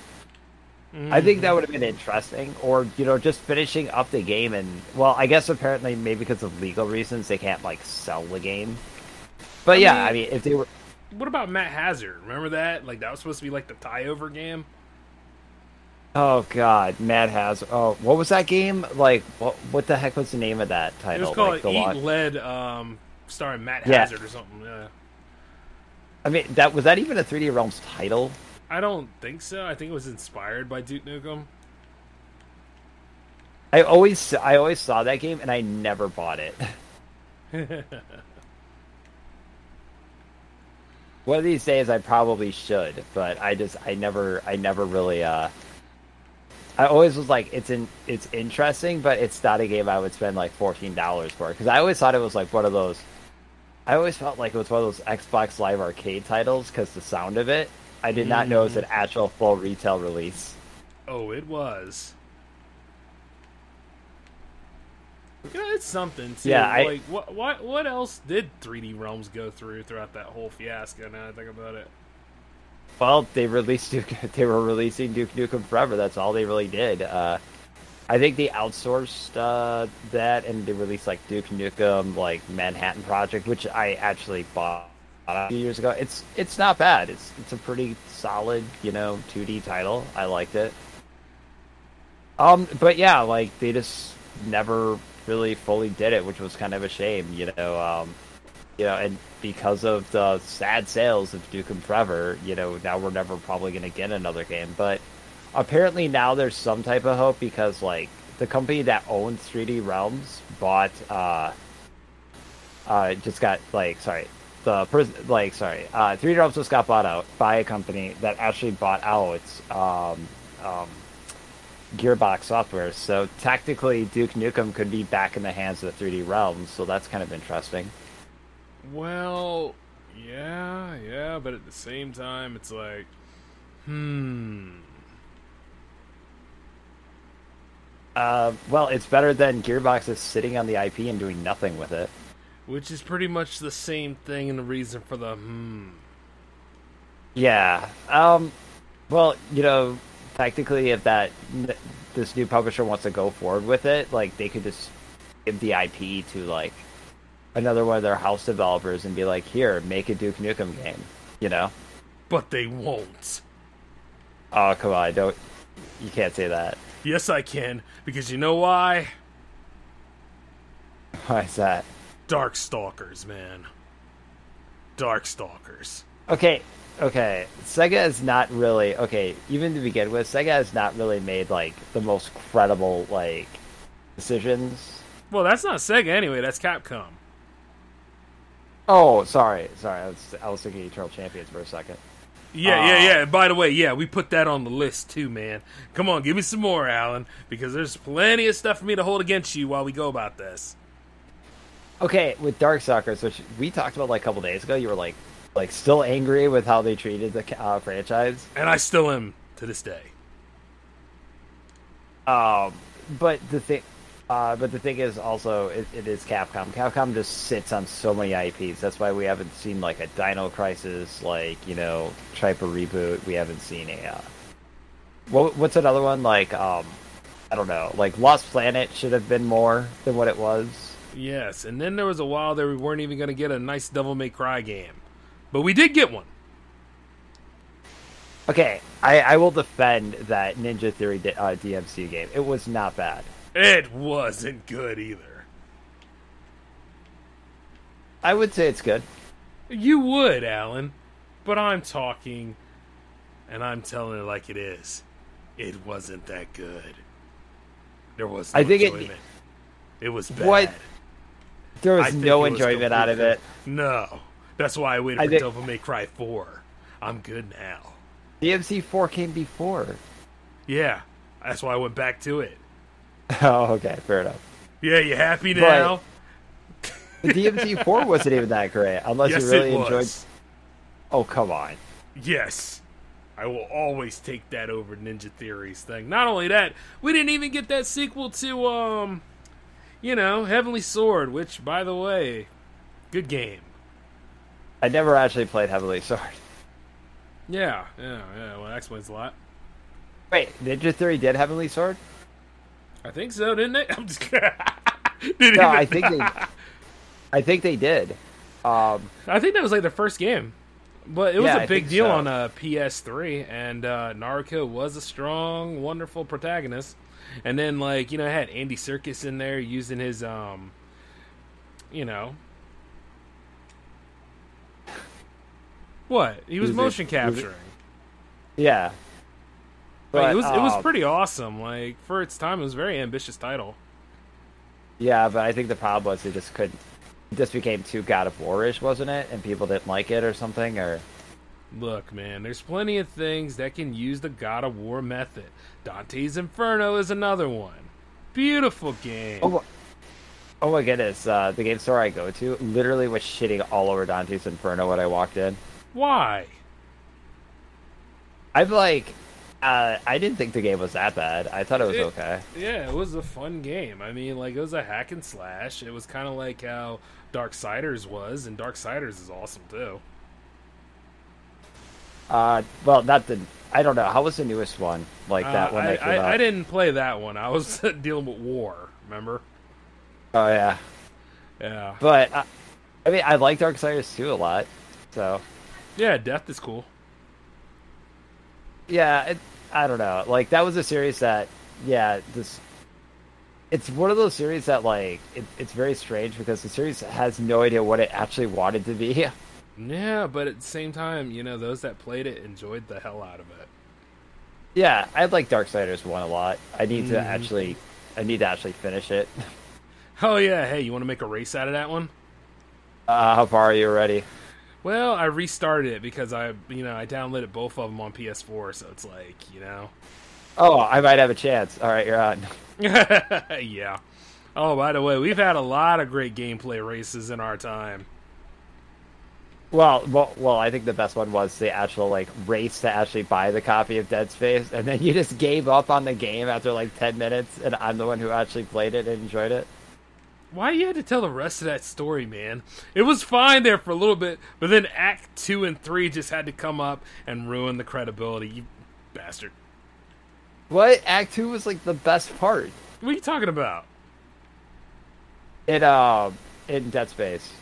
I think that would have been interesting, or just finishing up the game. And well, I guess apparently maybe because of legal reasons they can't like sell the game. But I mean, if they were, what about Matt Hazard? Remember that? Like that was supposed to be like the tie-over game. Oh God, Matt Hazard. Oh, what was that game? Like, what the heck was the name of that title? It was called Eat Lead, starring Matt Hazard or something. Yeah. I mean, was that even a 3D Realms title? I don't think so. I think it was inspired by Duke Nukem. I always saw that game and I never bought it. One of these days I probably should, but I never really I always was like, it's interesting, but it's not a game I would spend like $14 for, because I always thought it was like one of those. I always felt like it was one of those Xbox Live Arcade titles because the sound of it. I did not know it was an actual full retail release. Oh, it was. Yeah, it's something too. Yeah, like what else did 3D Realms go throughout that whole fiasco? Now I think about it. Well, they were releasing Duke Nukem Forever. That's all they really did. I think they outsourced that, and they released like Duke Nukem, like Manhattan Project, which I actually bought a few years ago. It's not bad. It's a pretty solid, 2D title. I liked it. But yeah, like they just never really fully did it, which was kind of a shame, and because of the sad sales of Duke Nukem Forever, now we're never probably going to get another game. But apparently now there's some type of hope, because like the company that owns 3D Realms bought, 3D Realms just got bought out by a company that actually bought out Gearbox Software. So technically Duke Nukem could be back in the hands of the 3D Realms, so that's kind of interesting. Well, yeah, but at the same time, it's like, well, it's better than Gearbox is sitting on the IP and doing nothing with it. Which is pretty much the same thing, and the reason for the Yeah. Well, technically, if this new publisher wants to go forward with it, like they could just give the IP to like another one of their house developers and be like, here, make a Duke Nukem game, But they won't. Oh, come on, you can't say that. Yes, I can, because you know why? Why is that? Darkstalkers, man. Darkstalkers. Okay, Sega is not really, even to begin with, Sega has not really made, like, the most credible, like, decisions. Well, that's not Sega anyway, that's Capcom. Oh, sorry, I was thinking Eternal Champions for a second. Yeah. By the way, we put that on the list too, man. Come on, give me some more, Alan, because there's plenty of stuff for me to hold against you while we go about this. Okay, with Darkstalkers, which we talked about like a couple days ago, you were like still angry with how they treated the franchise, and I still am to this day. But the thing is also it is Capcom. Capcom just sits on so many IPs. That's why we haven't seen like a Dino Crisis, type of reboot. We haven't seen a what's another one like I don't know, like Lost Planet should have been more than what it was. Yes, and then there was a while there we weren't even going to get a nice Devil May Cry game. But we did get one. Okay, I will defend that Ninja Theory DMC game. It was not bad. It wasn't good either. I would say it's good. You would, Alan. But I'm talking, and I'm telling it like it is. It wasn't that good. There was no enjoyment. It was bad. What? There was no enjoyment out of it. No. That's why I waited for Devil May Cry 4. I'm good now. DMC 4 came before. Yeah. That's why I went back to it. Oh, okay. Fair enough. Yeah, you happy now? The DMC 4 wasn't even that great. Unless you really enjoyed... Oh, come on. Yes. I will always take that over Ninja Theory's thing. Not only that, we didn't even get that sequel to, Heavenly Sword, which, by the way, good game. I never actually played Heavenly Sword. Yeah. Well, that explains a lot. Wait, Ninja Theory did Heavenly Sword? I think so, didn't they? I'm just No, I think they did. I think that was like their first game. But it was a big deal on PS3, and Naruto was a strong, wonderful protagonist. And then, it had Andy Serkis in there using his, What? He was motion capturing. Yeah. But it was pretty awesome. Like, for its time, it was a very ambitious title. Yeah, but I think the problem was it just couldn't. It just became too God of War-ish, wasn't it? And people didn't like it or something, or. Look, man, there's plenty of things that can use the God of War method. Dante's Inferno is another one. Beautiful game. Oh my goodness, the game store I go to literally was shitting all over Dante's Inferno when I walked in. Why? I'm like, I didn't think the game was that bad. I thought it was okay. Yeah, it was a fun game. I mean, like, it was a hack and slash. It was kind of like how Darksiders was, and Darksiders is awesome, too. Well, I don't know. How was the newest one? Like that one that came out? I didn't play that one. I was dealing with War, remember? Oh, yeah. Yeah. But, I mean, I like Darksiders 2 a lot, so... Yeah, Death is cool. Yeah, I don't know. Like, that was a series that, it's one of those series that, like, it's very strange because the series has no idea what it actually wanted to be. Yeah, but at the same time, you know, those that played it enjoyed the hell out of it. Yeah, I like Darksiders 1 a lot. I need to actually finish it. Oh, yeah. Hey, you want to make a race out of that one? How far are you already? Well, I restarted it because I downloaded both of them on PS4, so it's like, you know. Oh, I might have a chance. All right, you're on. Yeah. Oh, by the way, we've had a lot of great gameplay races in our time. Well, I think the best one was the actual, like, race to actually buy the copy of Dead Space, and then you just gave up on the game after, like, 10 minutes, and I'm the one who actually played it and enjoyed it. Why you had to tell the rest of that story, man? It was fine there for a little bit, but then Act 2 and 3 just had to come up and ruin the credibility, you bastard. What? Act 2 was, like, the best part. What are you talking about? In Dead Space.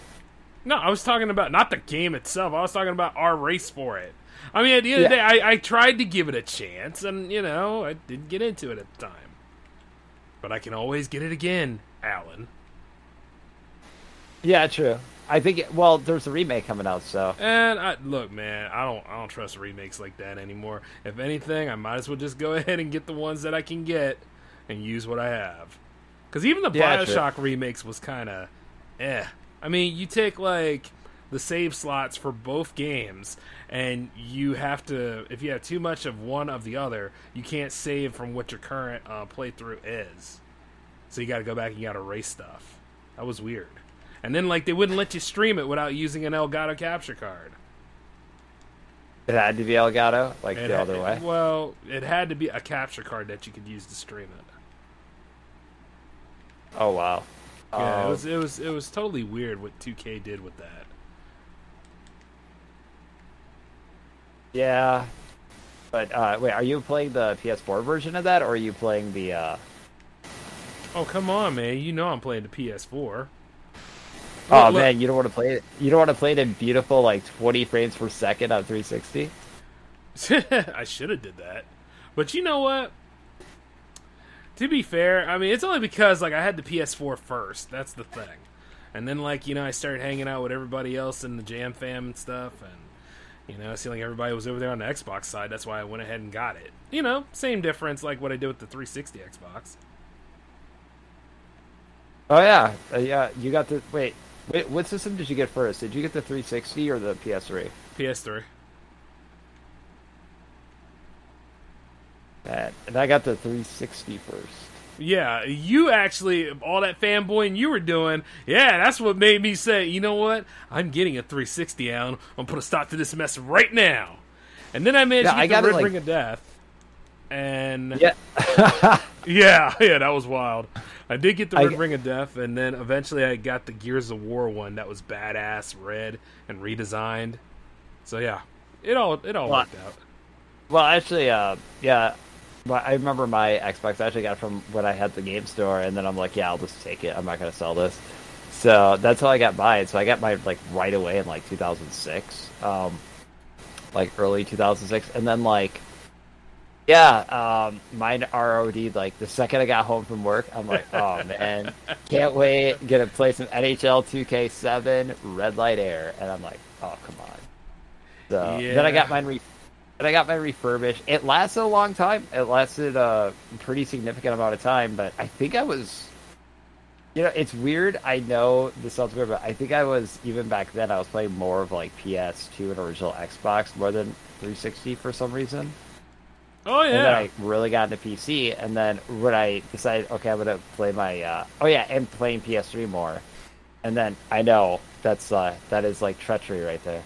No, I was talking about not the game itself. I was talking about our race for it. I mean, at the end of the day, I tried to give it a chance, and, you know, I didn't get into it at the time. But I can always get it again, Alan. Yeah, true. I think, there's a remake coming out, so. And, look, man, I don't trust remakes like that anymore. If anything, I might as well just go ahead and get the ones that I can get and use what I have. Because even the Bioshock remakes was kind of, I mean, you take, like, the save slots for both games, and you have to, if you have too much of one of the other, you can't save from what your current playthrough is. So you gotta go back and you gotta erase stuff. That was weird. And then, like, they wouldn't let you stream it without using an Elgato capture card. It had to be Elgato? Like, the other way? Well, it had to be a capture card that you could use to stream it. Oh, wow. Yeah, it was totally weird what 2K did with that. Yeah. But, wait, are you playing the PS4 version of that, or are you playing the, Oh, come on, man. You know I'm playing the PS4. Oh, man, you don't want to play it? You don't want to play it in beautiful, like, 20 frames per second on 360? I should have did that. But you know what? To be fair, I mean, it's only because, like, I had the PS4 first. That's the thing. And then, like, you know, I started hanging out with everybody else in the Jam Fam and stuff. And, you know, I see like everybody was over there on the Xbox side. That's why I went ahead and got it. You know, same difference like what I did with the 360 Xbox. Oh, yeah. Yeah, you got the... Wait, what system did you get first? Did you get the 360 or the PS3? PS3. And I got the 360 first. Yeah, you actually, all that fanboying you were doing, yeah, that's what made me say, you know what? I'm getting a 360 out. I'm going to put a stop to this mess right now. And then I managed to get the Red Ring of Death. And... Yeah. yeah, that was wild. I did get the Red Ring of Death, and then eventually I got the Gears of War one that was badass, red, and redesigned. So yeah, it all worked out. Well, actually, yeah, I remember my Xbox. I actually got it from when I had the game store, and then I'm like, yeah, I'll just take it. I'm not going to sell this. So that's how I got mine. So I got mine like right away in like 2006, like early 2006, and then like. Yeah, mine ROD'd like the second I got home from work. I'm like, oh man, can't wait, get to play some NHL 2K7 Red Light Air, and I'm like, oh come on. So then I got mine refurbished. It lasted a long time. It lasted a pretty significant amount of time, but I think I was You know, it's weird. I know this sounds weird, but I think I was, even back then, I was playing more of like PS2 and original Xbox more than 360 for some reason. Oh, yeah. And then I really got into PC, and then when I decided, okay, I'm going to play my, oh yeah, and playing PS3 more. And then I know that is like treachery right there.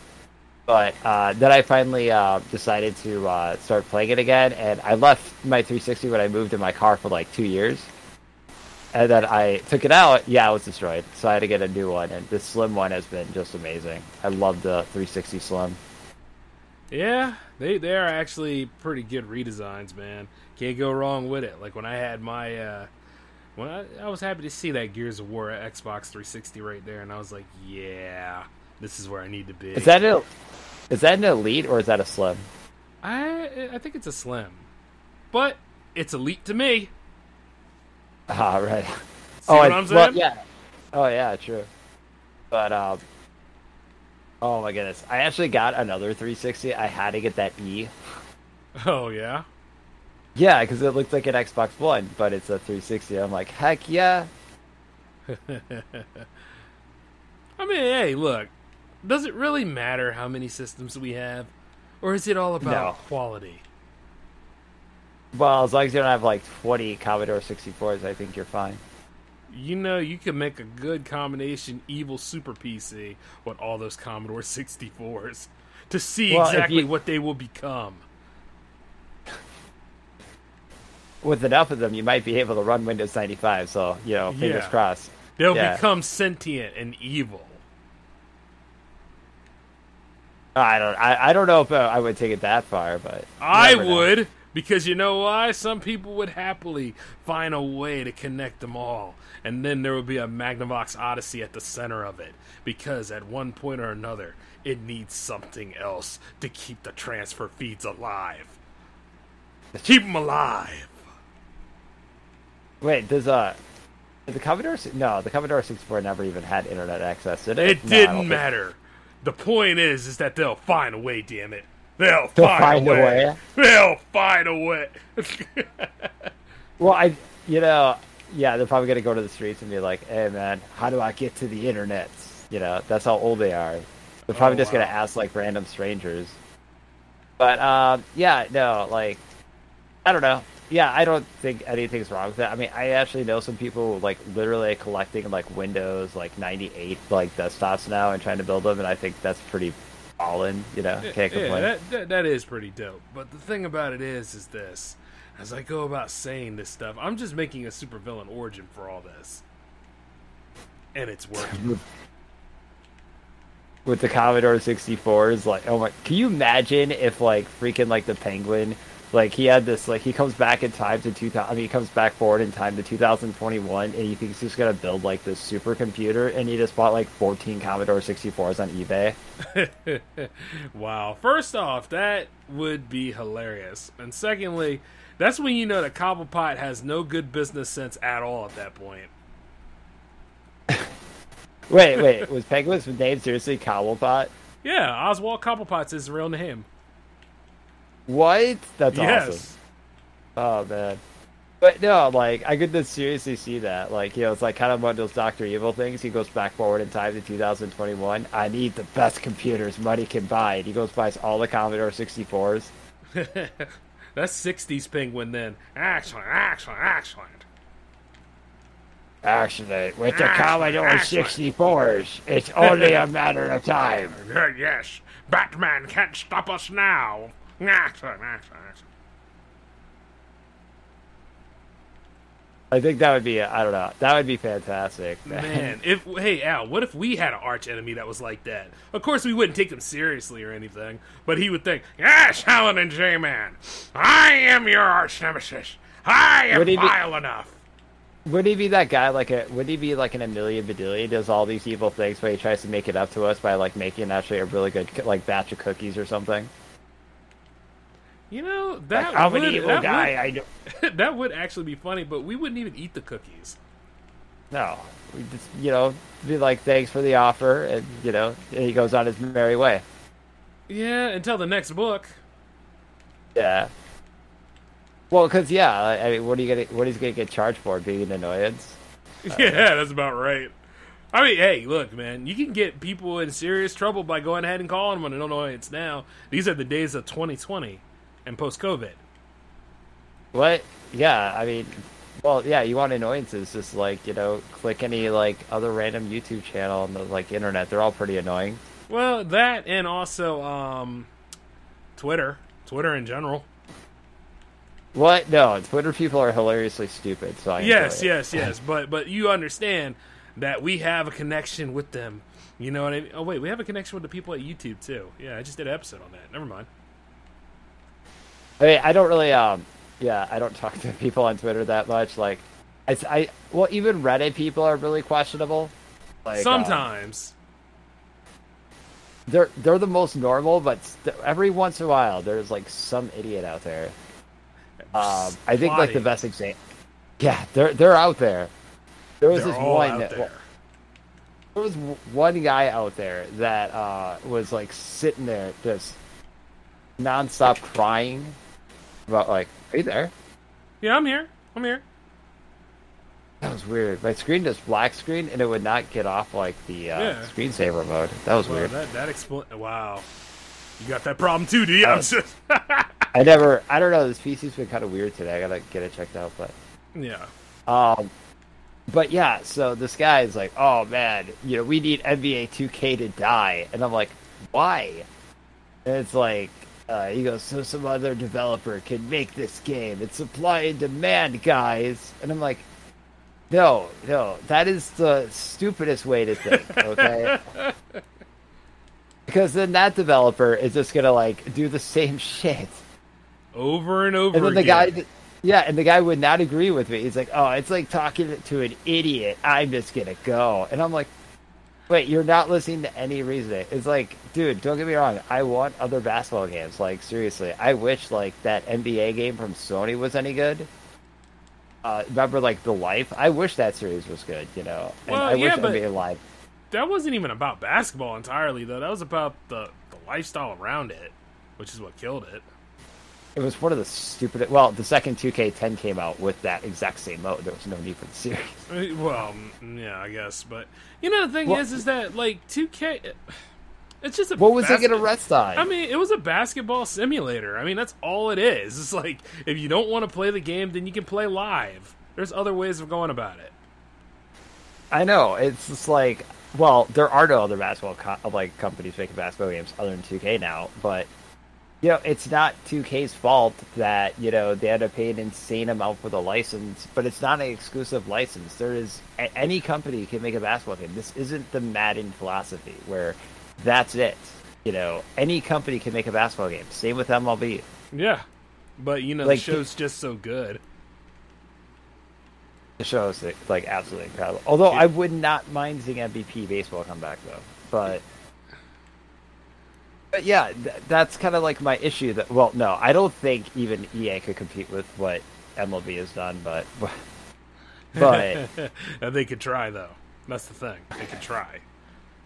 But then I finally decided to start playing it again, and I left my 360 when I moved in my car for like 2 years. And then I took it out. Yeah, it was destroyed. So I had to get a new one. And this Slim one has been just amazing. I love the 360 Slim. Yeah, they are actually pretty good redesigns, man. Can't go wrong with it. Like when I had my, I was happy to see that Gears of War Xbox 360 right there, and I was like, yeah, this is where I need to be. Is that an Elite or is that a Slim? I think it's a Slim, but it's Elite to me. Ah, right. See what I'm saying? Well, yeah. Oh, yeah, true. But, oh my goodness. I actually got another 360. I had to get that E. Oh, yeah? Yeah, because it looked like an Xbox One, but it's a 360. I'm like, heck yeah. I mean, hey, look. Does it really matter how many systems we have? Or is it all about quality? Well, as long as you don't have like 20 Commodore 64s, I think you're fine. You know, you can make a good combination evil Super PC with all those Commodore 64s to see exactly what they will become. With enough of them, you might be able to run Windows 95, so, you know, fingers crossed. They'll become sentient and evil. I don't know if I would take it that far, but... I would! Because you know why? Some people would happily find a way to connect them all. And then there would be a Magnavox Odyssey at the center of it. Because at one point or another, it needs something else to keep the transfer feeds alive. Keep them alive! Wait, does the Commodore... No, the Commodore 64 never even had internet access, did it? It didn't matter. The point is that they'll find a way, damn it. They'll find a way. They'll find a way. Well, they're probably going to go to the streets and be like, hey, man, how do I get to the internet? You know, that's how old they are. They're probably just going to ask, like, random strangers. But, I don't know. Yeah, I don't think anything's wrong with that. I mean, I actually know some people, like, literally collecting, like, Windows, like, 98, like, desktops now and trying to build them, and I think that's pretty ballin', you know? Can't complain. Yeah, that is pretty dope. But the thing about it is this. As I go about saying this stuff, I'm just making a supervillain origin for all this. And it's working. With the Commodore 64s, like, oh my... Can you imagine if, like, freaking, like, the Penguin... Like, he had this, like, he comes back in time to 2000, I mean, he comes back forward in time to 2021, and he thinks he's going to build, like, this supercomputer, and he just bought, like, 14 Commodore 64s on eBay. Wow. First off, that would be hilarious. And secondly, that's when you know that Cobblepot has no good business sense at all at that point. Wait, was Penguin's name seriously Cobblepot? Yeah, Oswald Cobblepot's his real name. What? That's yes. Awesome. Oh, man. But no, like, I could just seriously see that. Like, you know, it's like kind of one of those Dr. Evil things. He goes back forward in time to 2021. I need the best computers money can buy. And he goes buys all the Commodore 64s. That's 60s Penguin then. Excellent. Actually, with the Commodore 64s, it's only a matter of time. Yes. Batman can't stop us now. I think that would be, I don't know, that would be fantastic. Man, hey Al, what if we had an arch enemy that was like that? Of course we wouldn't take him seriously or anything, but he would think, yes, Alan and J-Man, I am your arch nemesis. I am vile enough. Would he be that guy, would he be like an Amelia Bedelia, does all these evil things, but he tries to make it up to us by, like, making actually a really good, like, batch of cookies or something? You know, that I'm an evil guy. I know. That would actually be funny, but we wouldn't even eat the cookies. No. We just, you know, be like, thanks for the offer, and, you know, and he goes on his merry way. Yeah, until the next book. Yeah. Well, because, yeah, I mean, what is he going to get charged for? Being an annoyance? Yeah, that's about right. I mean, hey, look, man, you can get people in serious trouble by going ahead and calling them an annoyance now. These are the days of 2020 and post-COVID. What? Yeah, I mean, well, yeah, you want annoyances, just like, you know, click any, like, other random YouTube channel on the, like, internet. They're all pretty annoying. Well, that and also Twitter in general. What? No, Twitter people are hilariously stupid, so I enjoy it. Yes, but you understand that we have a connection with them. You know what I mean? Oh, wait, we have a connection with the people at YouTube, too. Yeah, I just did an episode on that. Never mind. I mean, I don't really, I don't talk to people on Twitter that much. Like, well, even Reddit people are really questionable. Like, sometimes. They're the most normal, but every once in a while, there's, like, some idiot out there. I think, like, the best example... Yeah, they're out there. There was this one... Well, there was one guy out there that was, like, sitting there just nonstop crying about, like, are you there? Yeah, I'm here. That was weird. My screen just black screen, and it would not get off, like, the screensaver mode. That was weird. Wow. You got that problem, too, do you? I don't know, this PC's been kind of weird today. I gotta get it checked out, but... Yeah. But yeah, so this guy is like, oh man, you know, we need NBA 2K to die. And I'm like, why? And it's like, he goes, so some other developer can make this game. It's supply and demand, guys. And I'm like, no, that is the stupidest way to think, okay? Because then that developer is just gonna, like, do the same shit. Over and over and then again. And the guy would not agree with me. He's like, oh, it's like talking to an idiot. I'm just going to go. And I'm like, wait, you're not listening to any reasoning. It's like, dude, don't get me wrong. I want other basketball games. Like, seriously. I wish, like, that NBA game from Sony was any good. Remember, like, The Life? I wish that series was good, you know. And I wish NBA Live. That wasn't even about basketball entirely, though. That was about the lifestyle around it, which is what killed it. It was one of the stupidest... Well, the second 2K10 came out with that exact same mode. There was no need for the series. Well, yeah, I guess. But, you know, the thing is that, like, 2K... It's just a... What was it going to rest on? I mean, it was a basketball simulator. I mean, that's all it is. It's like, if you don't want to play the game, then you can play live. There's other ways of going about it. I know. It's just like... Well, there are no other basketball companies making basketball games other than 2K now, but... You know, it's not 2K's fault that, you know, they had to pay an insane amount for the license, but it's not an exclusive license. There is... Any company can make a basketball game. This isn't the Madden philosophy, where that's it. You know, any company can make a basketball game. Same with MLB. Yeah. But, you know, like, the show's just so good. The show is, like, absolutely incredible. Although I would not mind seeing MVP baseball come back, though. But yeah, that's kind of like my issue. Well, no, I don't think even EA could compete with what MLB has done, but they could try, though. That's the thing. They could try.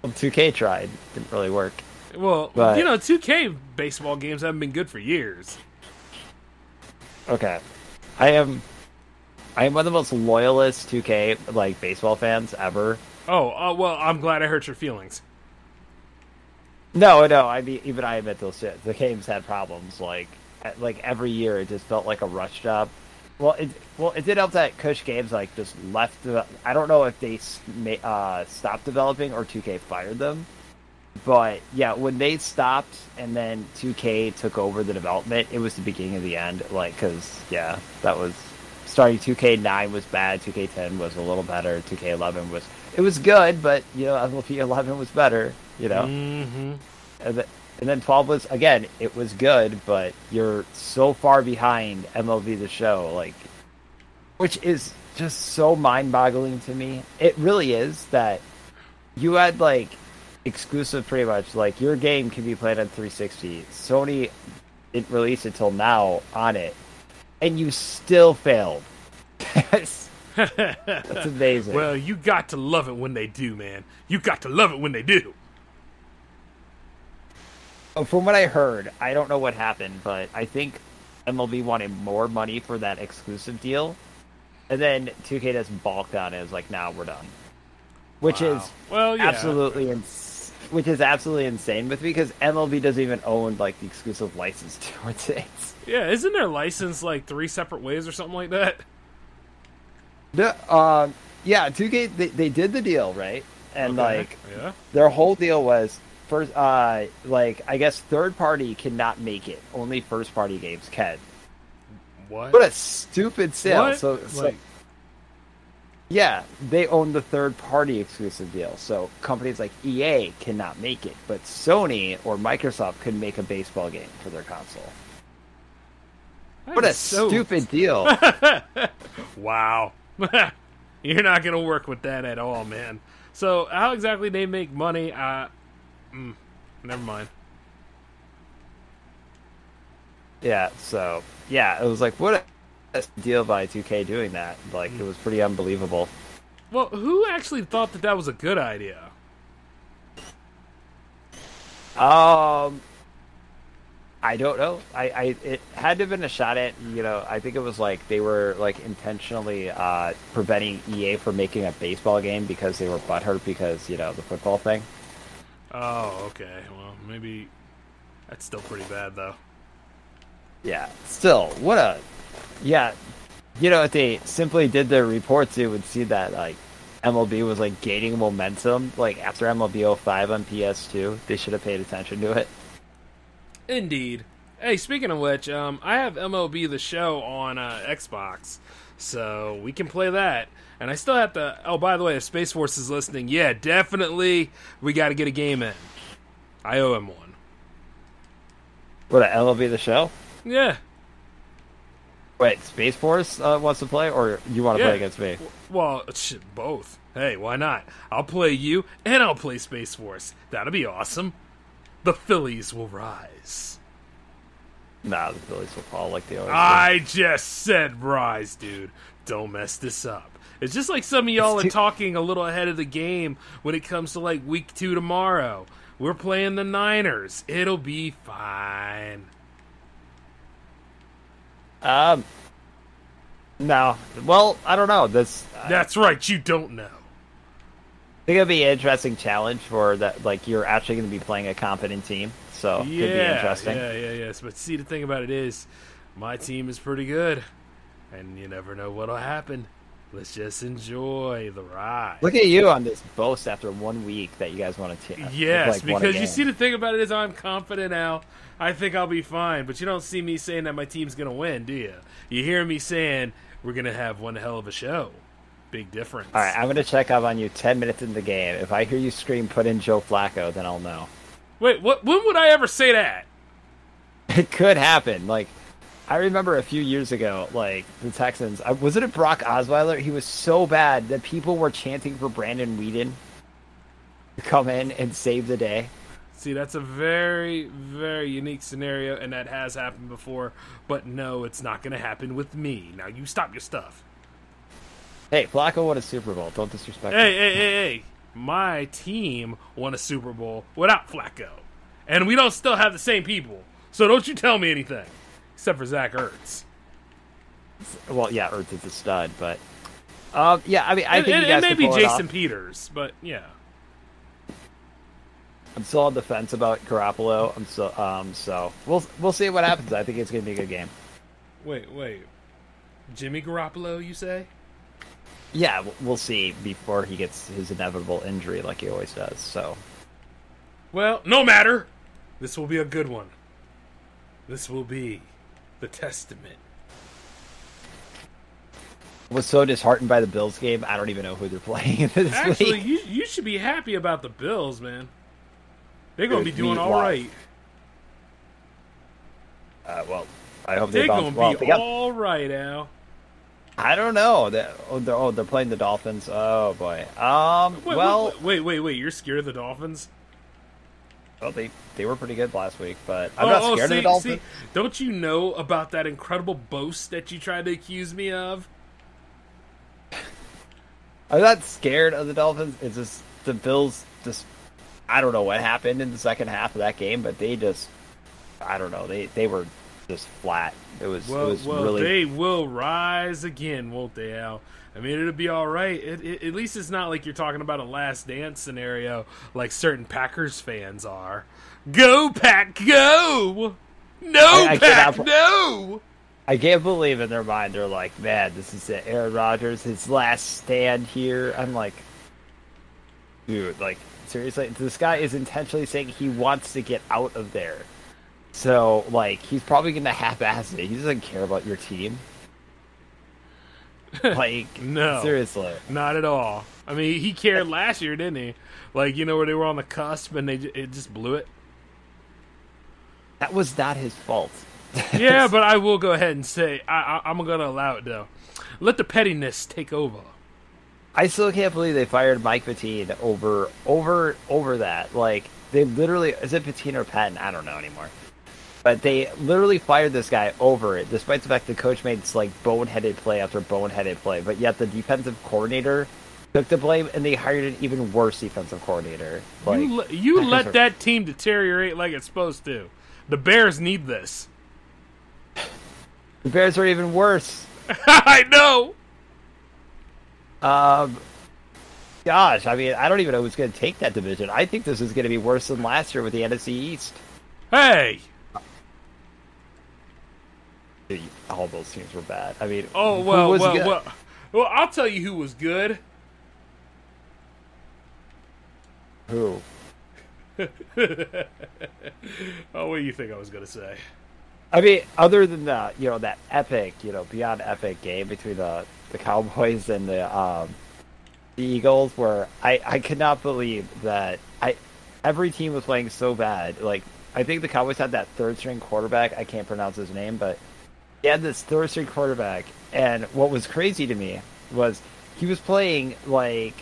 Well, 2K tried. Didn't really work. Well, you know, 2K baseball games haven't been good for years. Okay. I am one of the most loyalist 2K, like, baseball fans ever. Oh, well, I'm glad I hurt your feelings. No, I mean, even I admit those shit. The games had problems. Like every year, it just felt like a rush job. Well, it did help that Kush Games, like, just left. I don't know if they stopped developing or 2K fired them. But, yeah, when they stopped and then 2K took over the development, it was the beginning of the end. Like, because, yeah, that was... Starting 2K9 was bad, 2K10 was a little better, 2K11 was... It was good, but, you know, MLB 11 was better, you know? Mm-hmm. And then 12 was, again, it was good, but you're so far behind MLB The Show, like... Which is just so mind-boggling to me. It really is that you had, like, exclusive pretty much, like, your game can be played on 360. Sony didn't release it till now on it. And you still failed. That's amazing. Well, you got to love it when they do, man. You got to love it when they do. From what I heard, I don't know what happened, but I think MLB wanted more money for that exclusive deal. And then 2K just balked on it. It was like, nah, we're done. Which Wow. is Well, yeah. which is absolutely insane with me because MLB doesn't even own like the exclusive license towards it. Yeah, isn't their license like 3 separate ways or something like that? Yeah, 2K they did the deal, right? And Okay, yeah. their whole deal was first I guess third party cannot make it. Only first party games can. What? What a stupid sale. What? So Like, yeah, they own the third-party exclusive deal, so companies like EA cannot make it, but Sony or Microsoft could make a baseball game for their console. What a stupid deal. Wow. You're not going to work with that at all, man. So, how exactly they make money? Never mind. Yeah, so, yeah, it was like, what a deal by 2K doing that. Like, it was pretty unbelievable. Well, who actually thought that was a good idea? I don't know. It had to have been a shot at, I think it was like they were like intentionally preventing EA from making a baseball game because they were butthurt because, the football thing. Oh, okay. Well, maybe that's still pretty bad, though. Yeah, still, if they simply did their reports, you would see that, like, MLB was, like, gaining momentum, like, after MLB 05 on PS2. They should have paid attention to it. Indeed. Hey, speaking of which, I have MLB The Show on Xbox, so we can play that. And I still have to... Oh, by the way, if Space Force is listening, yeah, definitely we got to get a game in. I owe him one. What, MLB The Show? Yeah. Wait, Space Force wants to play, or you want to play against me? Well, both. Hey, why not? I'll play you, and I'll play Space Force. That'll be awesome. The Phillies will rise. Nah, the Phillies will fall like they always do. I just said rise, dude. Don't mess this up. It's just like some of y'all are talking a little ahead of the game when it comes to, like, week 2 tomorrow. We're playing the Niners. It'll be fine. No. Well, I don't know. That's right, you don't know. I think it'd be an interesting challenge for that. Like, you're actually going to be playing a competent team, so it could be interesting. Yeah. But see, the thing about it is, my team is pretty good, and you never know what'll happen. Let's just enjoy the ride. Look at you on this boast after 1 week that you guys want to Yes, because you see, the thing about it is I'm confident now. I think I'll be fine, but you don't see me saying that my team's going to win, do you? You hear me saying we're going to have one hell of a show. Big difference. All right, I'm going to check up on you 10 minutes in the game. If I hear you scream, put in Joe Flacco, then I'll know. Wait, when would I ever say that? It could happen. Like, I remember a few years ago, like, the Texans, was it a Brock Osweiler? He was so bad that people were chanting for Brandon Weeden to come in and save the day. See, that's a very, very unique scenario, and that has happened before. But no, it's not going to happen with me. Now, you stop your stuff. Hey, Flacco won a Super Bowl. Don't disrespect him. Hey. My team won a Super Bowl without Flacco. And we don't still have the same people. So don't you tell me anything. Except for Zach Ertz. Well, yeah, Ertz is a stud, but... yeah, I mean, I think you guys maybe can pull it Jason off. Peters, but yeah. I'm still on the fence about Garoppolo. So we'll see what happens. I think it's going to be a good game. Wait. Jimmy Garoppolo, you say? Yeah, we'll see before he gets his inevitable injury like he always does. So, well, no matter. This will be a good one. This will be the testament. I was so disheartened by the Bills game. I don't even know who they're playing this Actually, week. you should be happy about the Bills, man. They're going to be doing Me, all why? right. Well, I hope They're they going bounce to be well. all right, Al. I don't know. They're playing the Dolphins. Oh boy. Wait. You're scared of the Dolphins? Well, they were pretty good last week, but I'm not scared of the Dolphins. See, don't you know about that incredible boast that you tried to accuse me of? I'm not scared of the Dolphins. It's just the Bills. I don't know what happened in the second half of that game, but they just, I don't know. They were just flat. It was well, really. They will rise again, won't they, Al? I mean, it'll be all right. At least it's not like you're talking about a Last Dance scenario like certain Packers fans are. Go Pack, go! No Pack, no! I can't believe in their mind they're like, man, this is it. Aaron Rodgers, his last stand here. I'm like, dude, like, seriously, this guy is intentionally saying he wants to get out of there. So, like, he's probably going to half-ass it. He doesn't care about your team. Like, no. Seriously. Not at all. I mean, he cared last year, didn't he? Like, you know, where they were on the cusp and it just blew it. That was not his fault. Yeah, but I will go ahead and say, I'm going to allow it, though. Let the pettiness take over. I still can't believe they fired Mike Patine over that. Like, they literally, is it Patine or Patton? I don't know anymore. But they literally fired this guy over it, despite the fact the coach made this, like, boneheaded play after boneheaded play. But yet the defensive coordinator took the blame, and they hired an even worse defensive coordinator. Like, you let that team deteriorate like it's supposed to. The Bears need this. The Bears are even worse. I know. Gosh, I mean, I don't even know who's going to take that division. I think this is going to be worse than last year with the NFC East. Hey! All those teams were bad. I mean, well, I'll tell you who was good. Who? Oh, what do you think I was going to say? I mean, other than that, you know, that epic, you know, beyond epic game between the Cowboys and the Eagles, where I could not believe that every team was playing so bad. Like, I think the Cowboys had that third string quarterback. I can't pronounce his name, but he had this third string quarterback. And what was crazy to me was he was playing like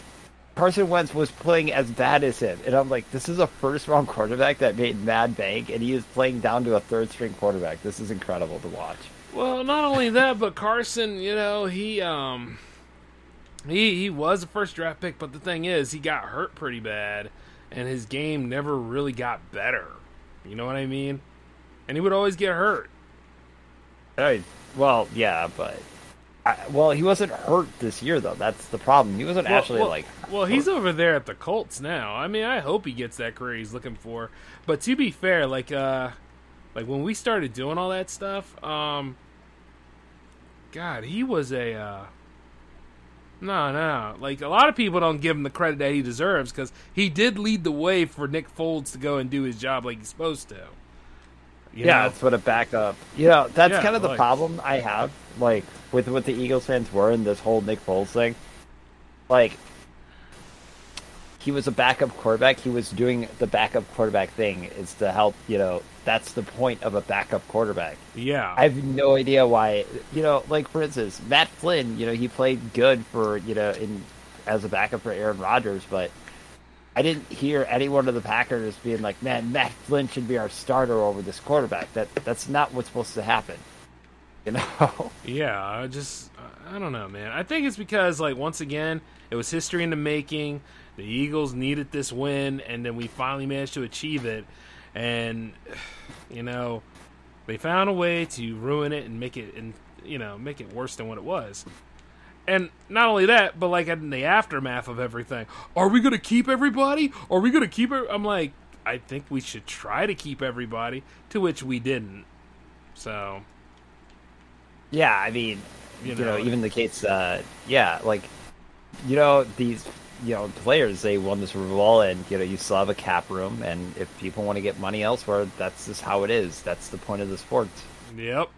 Carson Wentz was playing as bad as him. And I'm like, this is a first round quarterback that made mad bank, and he is playing down to a third string quarterback. This is incredible to watch. Well, not only that, but Carson, you know, he was a first draft pick, but the thing is, he got hurt pretty bad, and his game never really got better. You know what I mean? And he would always get hurt. Well, yeah, but he wasn't hurt this year though. That's the problem. He wasn't like. Well, he's over there at the Colts now. I mean, I hope he gets that career he's looking for. But to be fair, like when we started doing all that stuff, God, he was a. No. Like, a lot of people don't give him the credit that he deserves, because he did lead the way for Nick Foles to go and do his job like he's supposed to. You know? That's what a backup. You know, that's kind of the problem I have, like, with what the Eagles fans were in this whole Nick Foles thing. Like, he was a backup quarterback. He was doing the backup quarterback thing is to help, you know, that's the point of a backup quarterback. Yeah. I have no idea why, you know, like, for instance, Matt Flynn, you know, he played good for, you know, as a backup for Aaron Rodgers, but I didn't hear any one of the Packers being like, man, Matt Flynn should be our starter over this quarterback. That's not what's supposed to happen, you know? Yeah, I don't know, man. I think it's because, like, once again, it was history in the making. The Eagles needed this win, and then we finally managed to achieve it. And, you know, they found a way to ruin it and make it worse than what it was. And not only that, but, like, in the aftermath of everything, are we going to keep everybody? Are we going to keep it? I'm like, I think we should try to keep everybody, to which we didn't. So. Yeah, I mean, you know, even the case, like, you know, these, you know, players, they won the Super Bowl, and, you know, you still have a cap room, and if people want to get money elsewhere, that's just how it is. That's the point of the sport. Yep.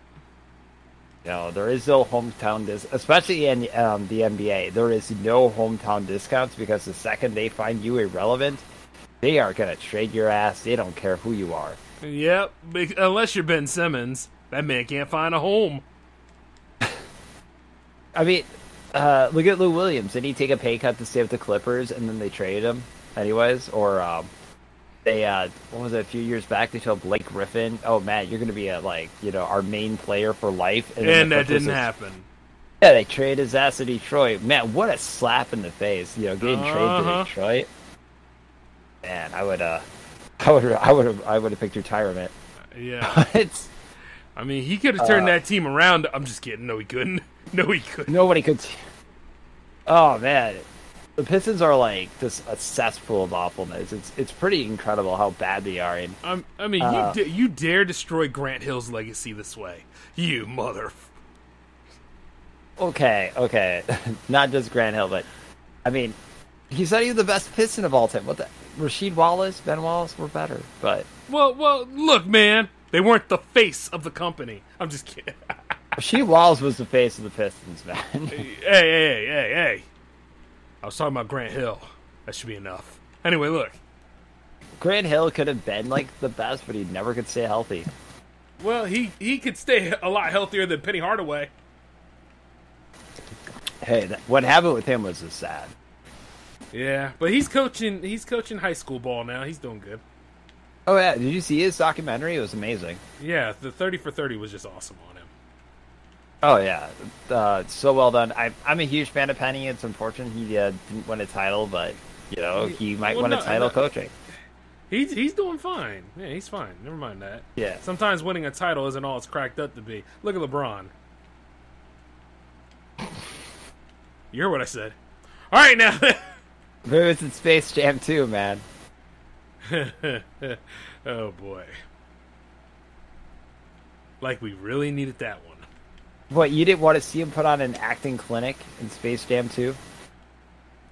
You know, there is no hometown especially in the NBA. There is no hometown discounts, because the second they find you irrelevant, they are going to trade your ass. They don't care who you are. Yep, unless you're Ben Simmons. That man can't find a home. I mean, look at Lou Williams. Did he take a pay cut to stay with the Clippers, and then they traded him anyways? Or they, what was it, a few years back, they told Blake Griffin, oh, man, you're going to be, our main player for life. And that didn't happen. Yeah, they traded his ass to Detroit. Man, what a slap in the face, getting traded to Detroit. Man, I would have picked retirement. Yeah. I mean, he could have turned that team around. I'm just kidding. No, he couldn't. No, he couldn't. Nobody could. Oh man, the Pistons are like just a cesspool of awfulness. It's pretty incredible how bad they are. And I mean, you dare destroy Grant Hill's legacy this way, you mother. Okay, not just Grant Hill, but I mean, he said he was the best Piston of all time. What the? Rasheed Wallace, Ben Wallace were better, but well, look, man, they weren't the face of the company. I'm just kidding. Rasheed Wallace was the face of the Pistons, man. Hey. I was talking about Grant Hill. That should be enough. Anyway, look. Grant Hill could have been, like, the best, but he never could stay healthy. Well, he could stay a lot healthier than Penny Hardaway. Hey, what happened with him was just sad. Yeah, but he's coaching high school ball now. He's doing good. Oh, yeah. Did you see his documentary? It was amazing. Yeah, the 30 for 30 was just awesome on him. Oh, yeah. So well done. I'm a huge fan of Penny. It's unfortunate he didn't win a title, but, you know, he might win a title coaching. He's doing fine. Yeah, he's fine. Never mind that. Yeah. Sometimes winning a title isn't all it's cracked up to be. Look at LeBron. You heard what I said. All right, now. But it was in Space Jam 2, man. Oh, boy. Like we really needed that one. What, you didn't want to see him put on an acting clinic in Space Jam 2?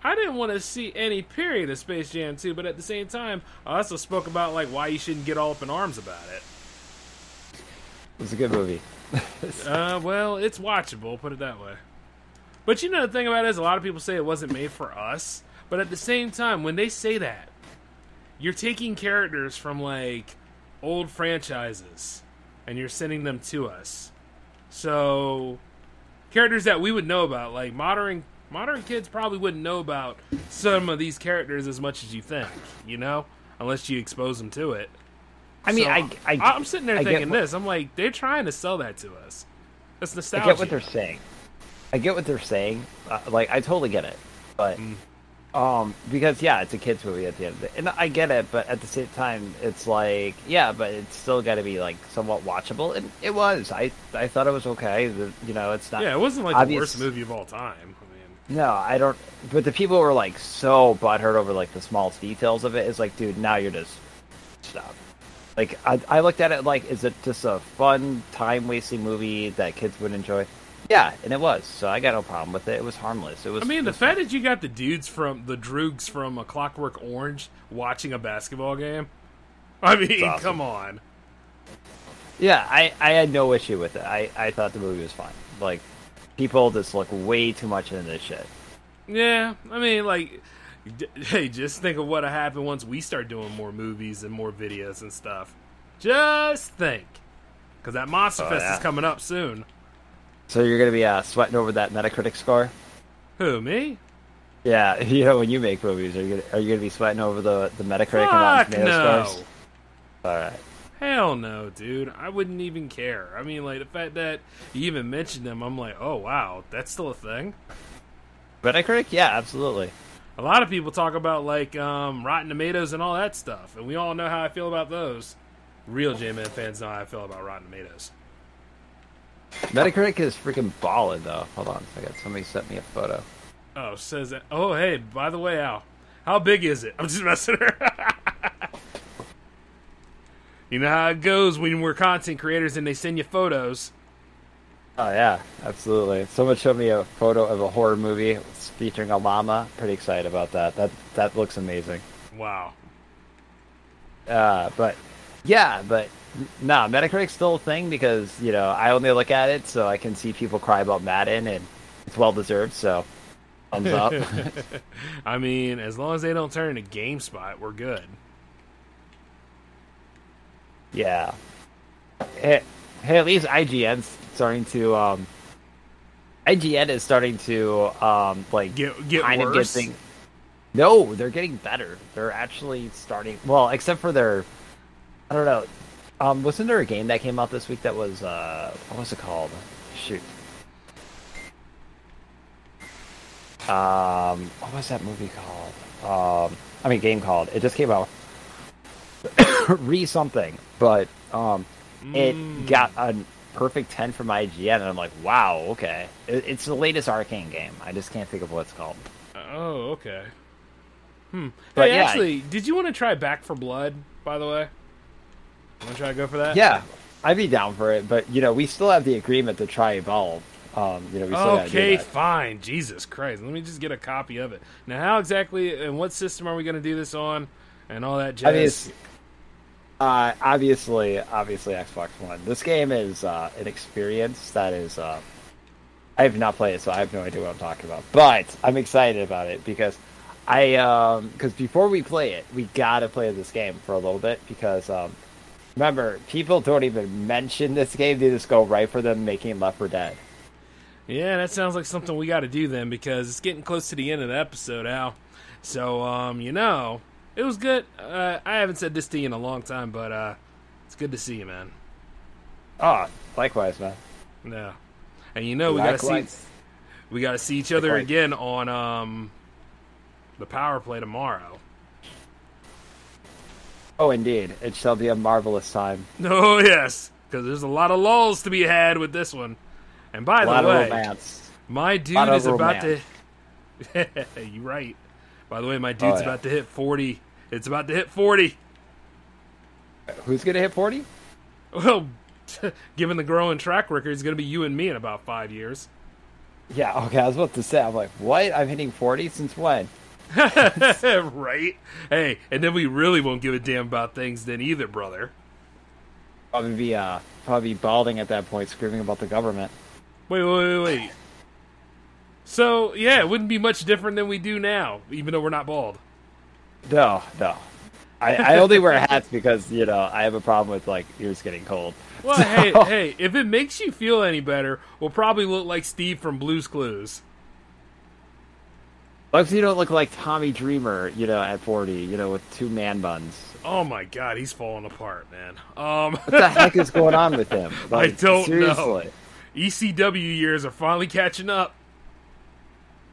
I didn't want to see any period of Space Jam 2, but at the same time, I also spoke about like why you shouldn't get all up in arms about it. It was a good movie. Well, it's watchable, put it that way. But you know the thing about it is a lot of people say it wasn't made for us, but at the same time, when they say that, you're taking characters from like old franchises and you're sending them to us. So, characters that we would know about, like modern kids probably wouldn't know about some of these characters as much as you think, you know, unless you expose them to it. I mean, I'm sitting there thinking this. I'm like, they're trying to sell that to us. That's nostalgia. I get what they're saying. Like, I totally get it, but because yeah, it's a kids movie at the end of the day, and I get it, but at the same time, it's like but it's still got to be like somewhat watchable, and it was. I thought it was okay. You know, it's not. Yeah, it wasn't like the worst movie of all time. I mean, no, I don't. But the people were like so butthurt over like the smallest details of it. It's like, dude, now you're just stop. Like I looked at it like, is it just a fun time wasting movie that kids would enjoy? Yeah, and it was. So I got no problem with it. It was harmless. It was. I mean, the fact that you got the Droogs from A Clockwork Orange watching a basketball game. I mean, awesome. Come on. Yeah, I had no issue with it. I thought the movie was fine. Like, people just look way too much into this shit. Yeah, I mean, like, hey, just think of what happened once we start doing more movies and more videos and stuff. Just think. Because that Monster Fest is coming up soon. So you're going to be sweating over that Metacritic score? Who, me? Yeah, you know, when you make movies, are you going to be sweating over the Metacritic and Rotten Tomatoes scores? All right. Hell no, dude. I wouldn't even care. I mean, like, the fact that you even mentioned them, I'm like, oh, wow, that's still a thing? Metacritic? Yeah, absolutely. A lot of people talk about, like, Rotten Tomatoes and all that stuff, and we all know how I feel about those. Real J-Man fans know how I feel about Rotten Tomatoes. Metacritic is freaking ballin', though. Hold on a second. Somebody sent me a photo. Oh, says that. Oh, hey, by the way, Al, how big is it? I'm just messing around. You know how it goes when we're content creators and they send you photos. Oh, yeah, absolutely. Someone showed me a photo of a horror movie featuring a llama. Pretty excited about that. That looks amazing. Wow. But Metacritic's still a thing because, you know, I only look at it so I can see people cry about Madden, and it's well-deserved, so thumbs up. I mean, as long as they don't turn into GameSpot, we're good. Yeah. Hey, at least IGN's starting to, IGN is starting to, like, get kind worse? of get things. No, they're getting better. They're actually starting, well, except for their, I don't know, wasn't there a game that came out this week that was, what was it called? Shoot. What was that movie called? Game called. It just came out. Re-something. But, it got perfect 10 from IGN, and I'm like, wow, okay. It's the latest Arcane game. I just can't think of what it's called. Oh, okay. But hey, yeah, actually, did you want to try Back for Blood, by the way? Want to try to go for that? Yeah, I'd be down for it, but, we still have the agreement to try Evolve. We still gotta do that. Fine. Jesus Christ. Let me just get a copy of it. Now, how exactly, and what system are we going to do this on, and all that jazz? Obviously Xbox One. This game is an experience that is... I have not played it, so I have no idea what I'm talking about. But I'm excited about it because because before we play it, we gotta play this game for a little bit because remember, people don't even mention this game; they just go right for them making Left 4 Dead. Yeah, that sounds like something we got to do then because it's getting close to the end of the episode, Al. So it was good. I haven't said this to you in a long time, but it's good to see you, man. Oh, likewise, man. Yeah, and we gotta see each other again on the Power Play tomorrow. Oh, indeed, it shall be a marvelous time. Oh yes, because there's a lot of lulls to be had with this one. And by the way, my dude is about to. You're right. By the way, my dude's about to hit 40. It's about to hit 40. Who's going to hit 40? Well, given the growing track record, it's going to be you and me in about 5 years. Yeah, okay, I was about to say, I'm like, what? I'm hitting 40? Since when? Right? Hey, and then we really won't give a damn about things then either, brother. Probably be balding at that point, screaming about the government. Wait. So, yeah, it wouldn't be much different than we do now, even though we're not bald. No. I only wear hats because, I have a problem with, ears getting cold. Well, hey, if it makes you feel any better, we'll probably look like Steve from Blue's Clues. Like, you don't look like Tommy Dreamer, at 40, with 2 man buns. Oh, my God, he's falling apart, man. What the heck is going on with him? I don't seriously. know. ECW years are finally catching up.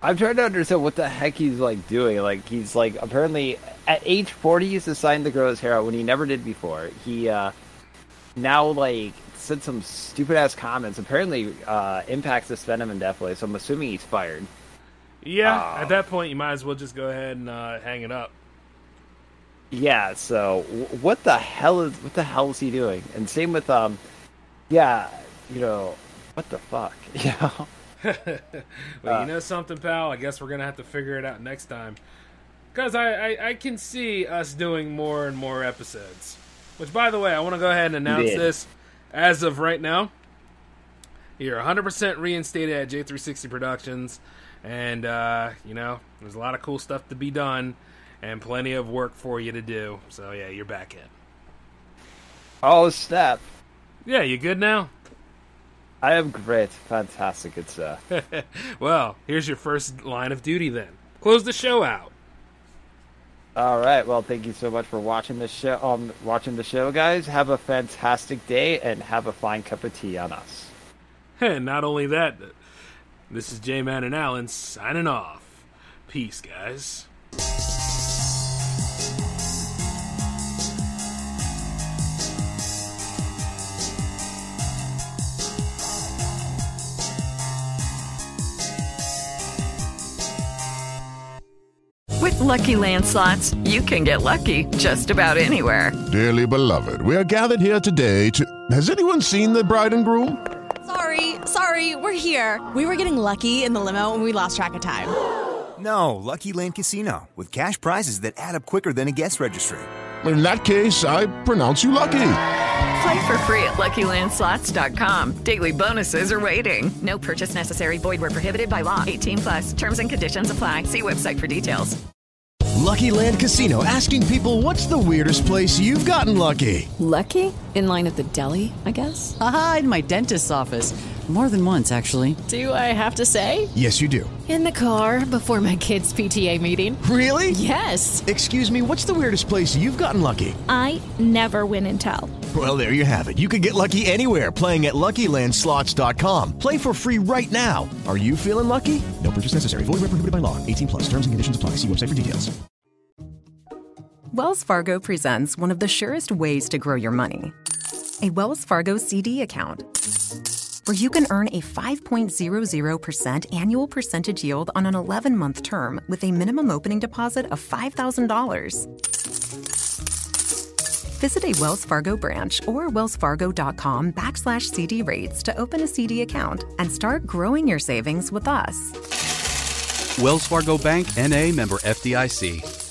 I'm trying to understand what the heck he's doing. He's apparently at age 40 he's deciding to grow his hair out when he never did before. He now said some stupid ass comments. Apparently Impact suspended him indefinitely, so I'm assuming he's fired. Yeah, at that point you might as well just go ahead and hang it up. Yeah, so what the hell is he doing? And same with what the fuck? Well, you know something, pal? I guess we're going to have to figure it out next time. Because I can see us doing more and more episodes. Which, by the way, I want to go ahead and announce this. As of right now, you're 100% reinstated at J360 Productions. And, there's a lot of cool stuff to be done. And plenty of work for you to do. So, yeah, you're back in. Oh, snap. Yeah, you good now? I am great. Fantastic. Good stuff. Well, here's your first line of duty then. Close the show out. All right. Well, thank you so much for watching the show. Guys. Have a fantastic day and have a fine cup of tea on us. And not only that, this is J-Man and Alan signing off. Peace, guys. With Lucky Land Slots, you can get lucky just about anywhere. Dearly beloved, we are gathered here today to... Has anyone seen the bride and groom? Sorry, we're here. We were getting lucky in the limo and we lost track of time. No, Lucky Land Casino, with cash prizes that add up quicker than a guest registry. In that case, I pronounce you lucky. Play for free at LuckyLandSlots.com. Daily bonuses are waiting. No purchase necessary. Void where prohibited by law. 18+. Terms and conditions apply. See website for details. Lucky Land Casino, asking people, what's the weirdest place you've gotten lucky? Lucky? In line at the deli, I guess? Aha, in my dentist's office. More than once, actually. Do I have to say? Yes, you do. In the car before my kids' PTA meeting. Really? Yes. Excuse me, what's the weirdest place you've gotten lucky? I never win and tell. Well, there you have it. You can get lucky anywhere, playing at LuckyLandSlots.com. Play for free right now. Are you feeling lucky? No purchase necessary. Void where prohibited by law. 18+. Terms and conditions apply. See website for details. Wells Fargo presents one of the surest ways to grow your money. a Wells Fargo CD account, where you can earn a 5.00% annual percentage yield on an 11-month term with a minimum opening deposit of $5,000. Visit a Wells Fargo branch or wellsfargo.com/CD rates to open a CD account and start growing your savings with us. Wells Fargo Bank, N.A., member FDIC.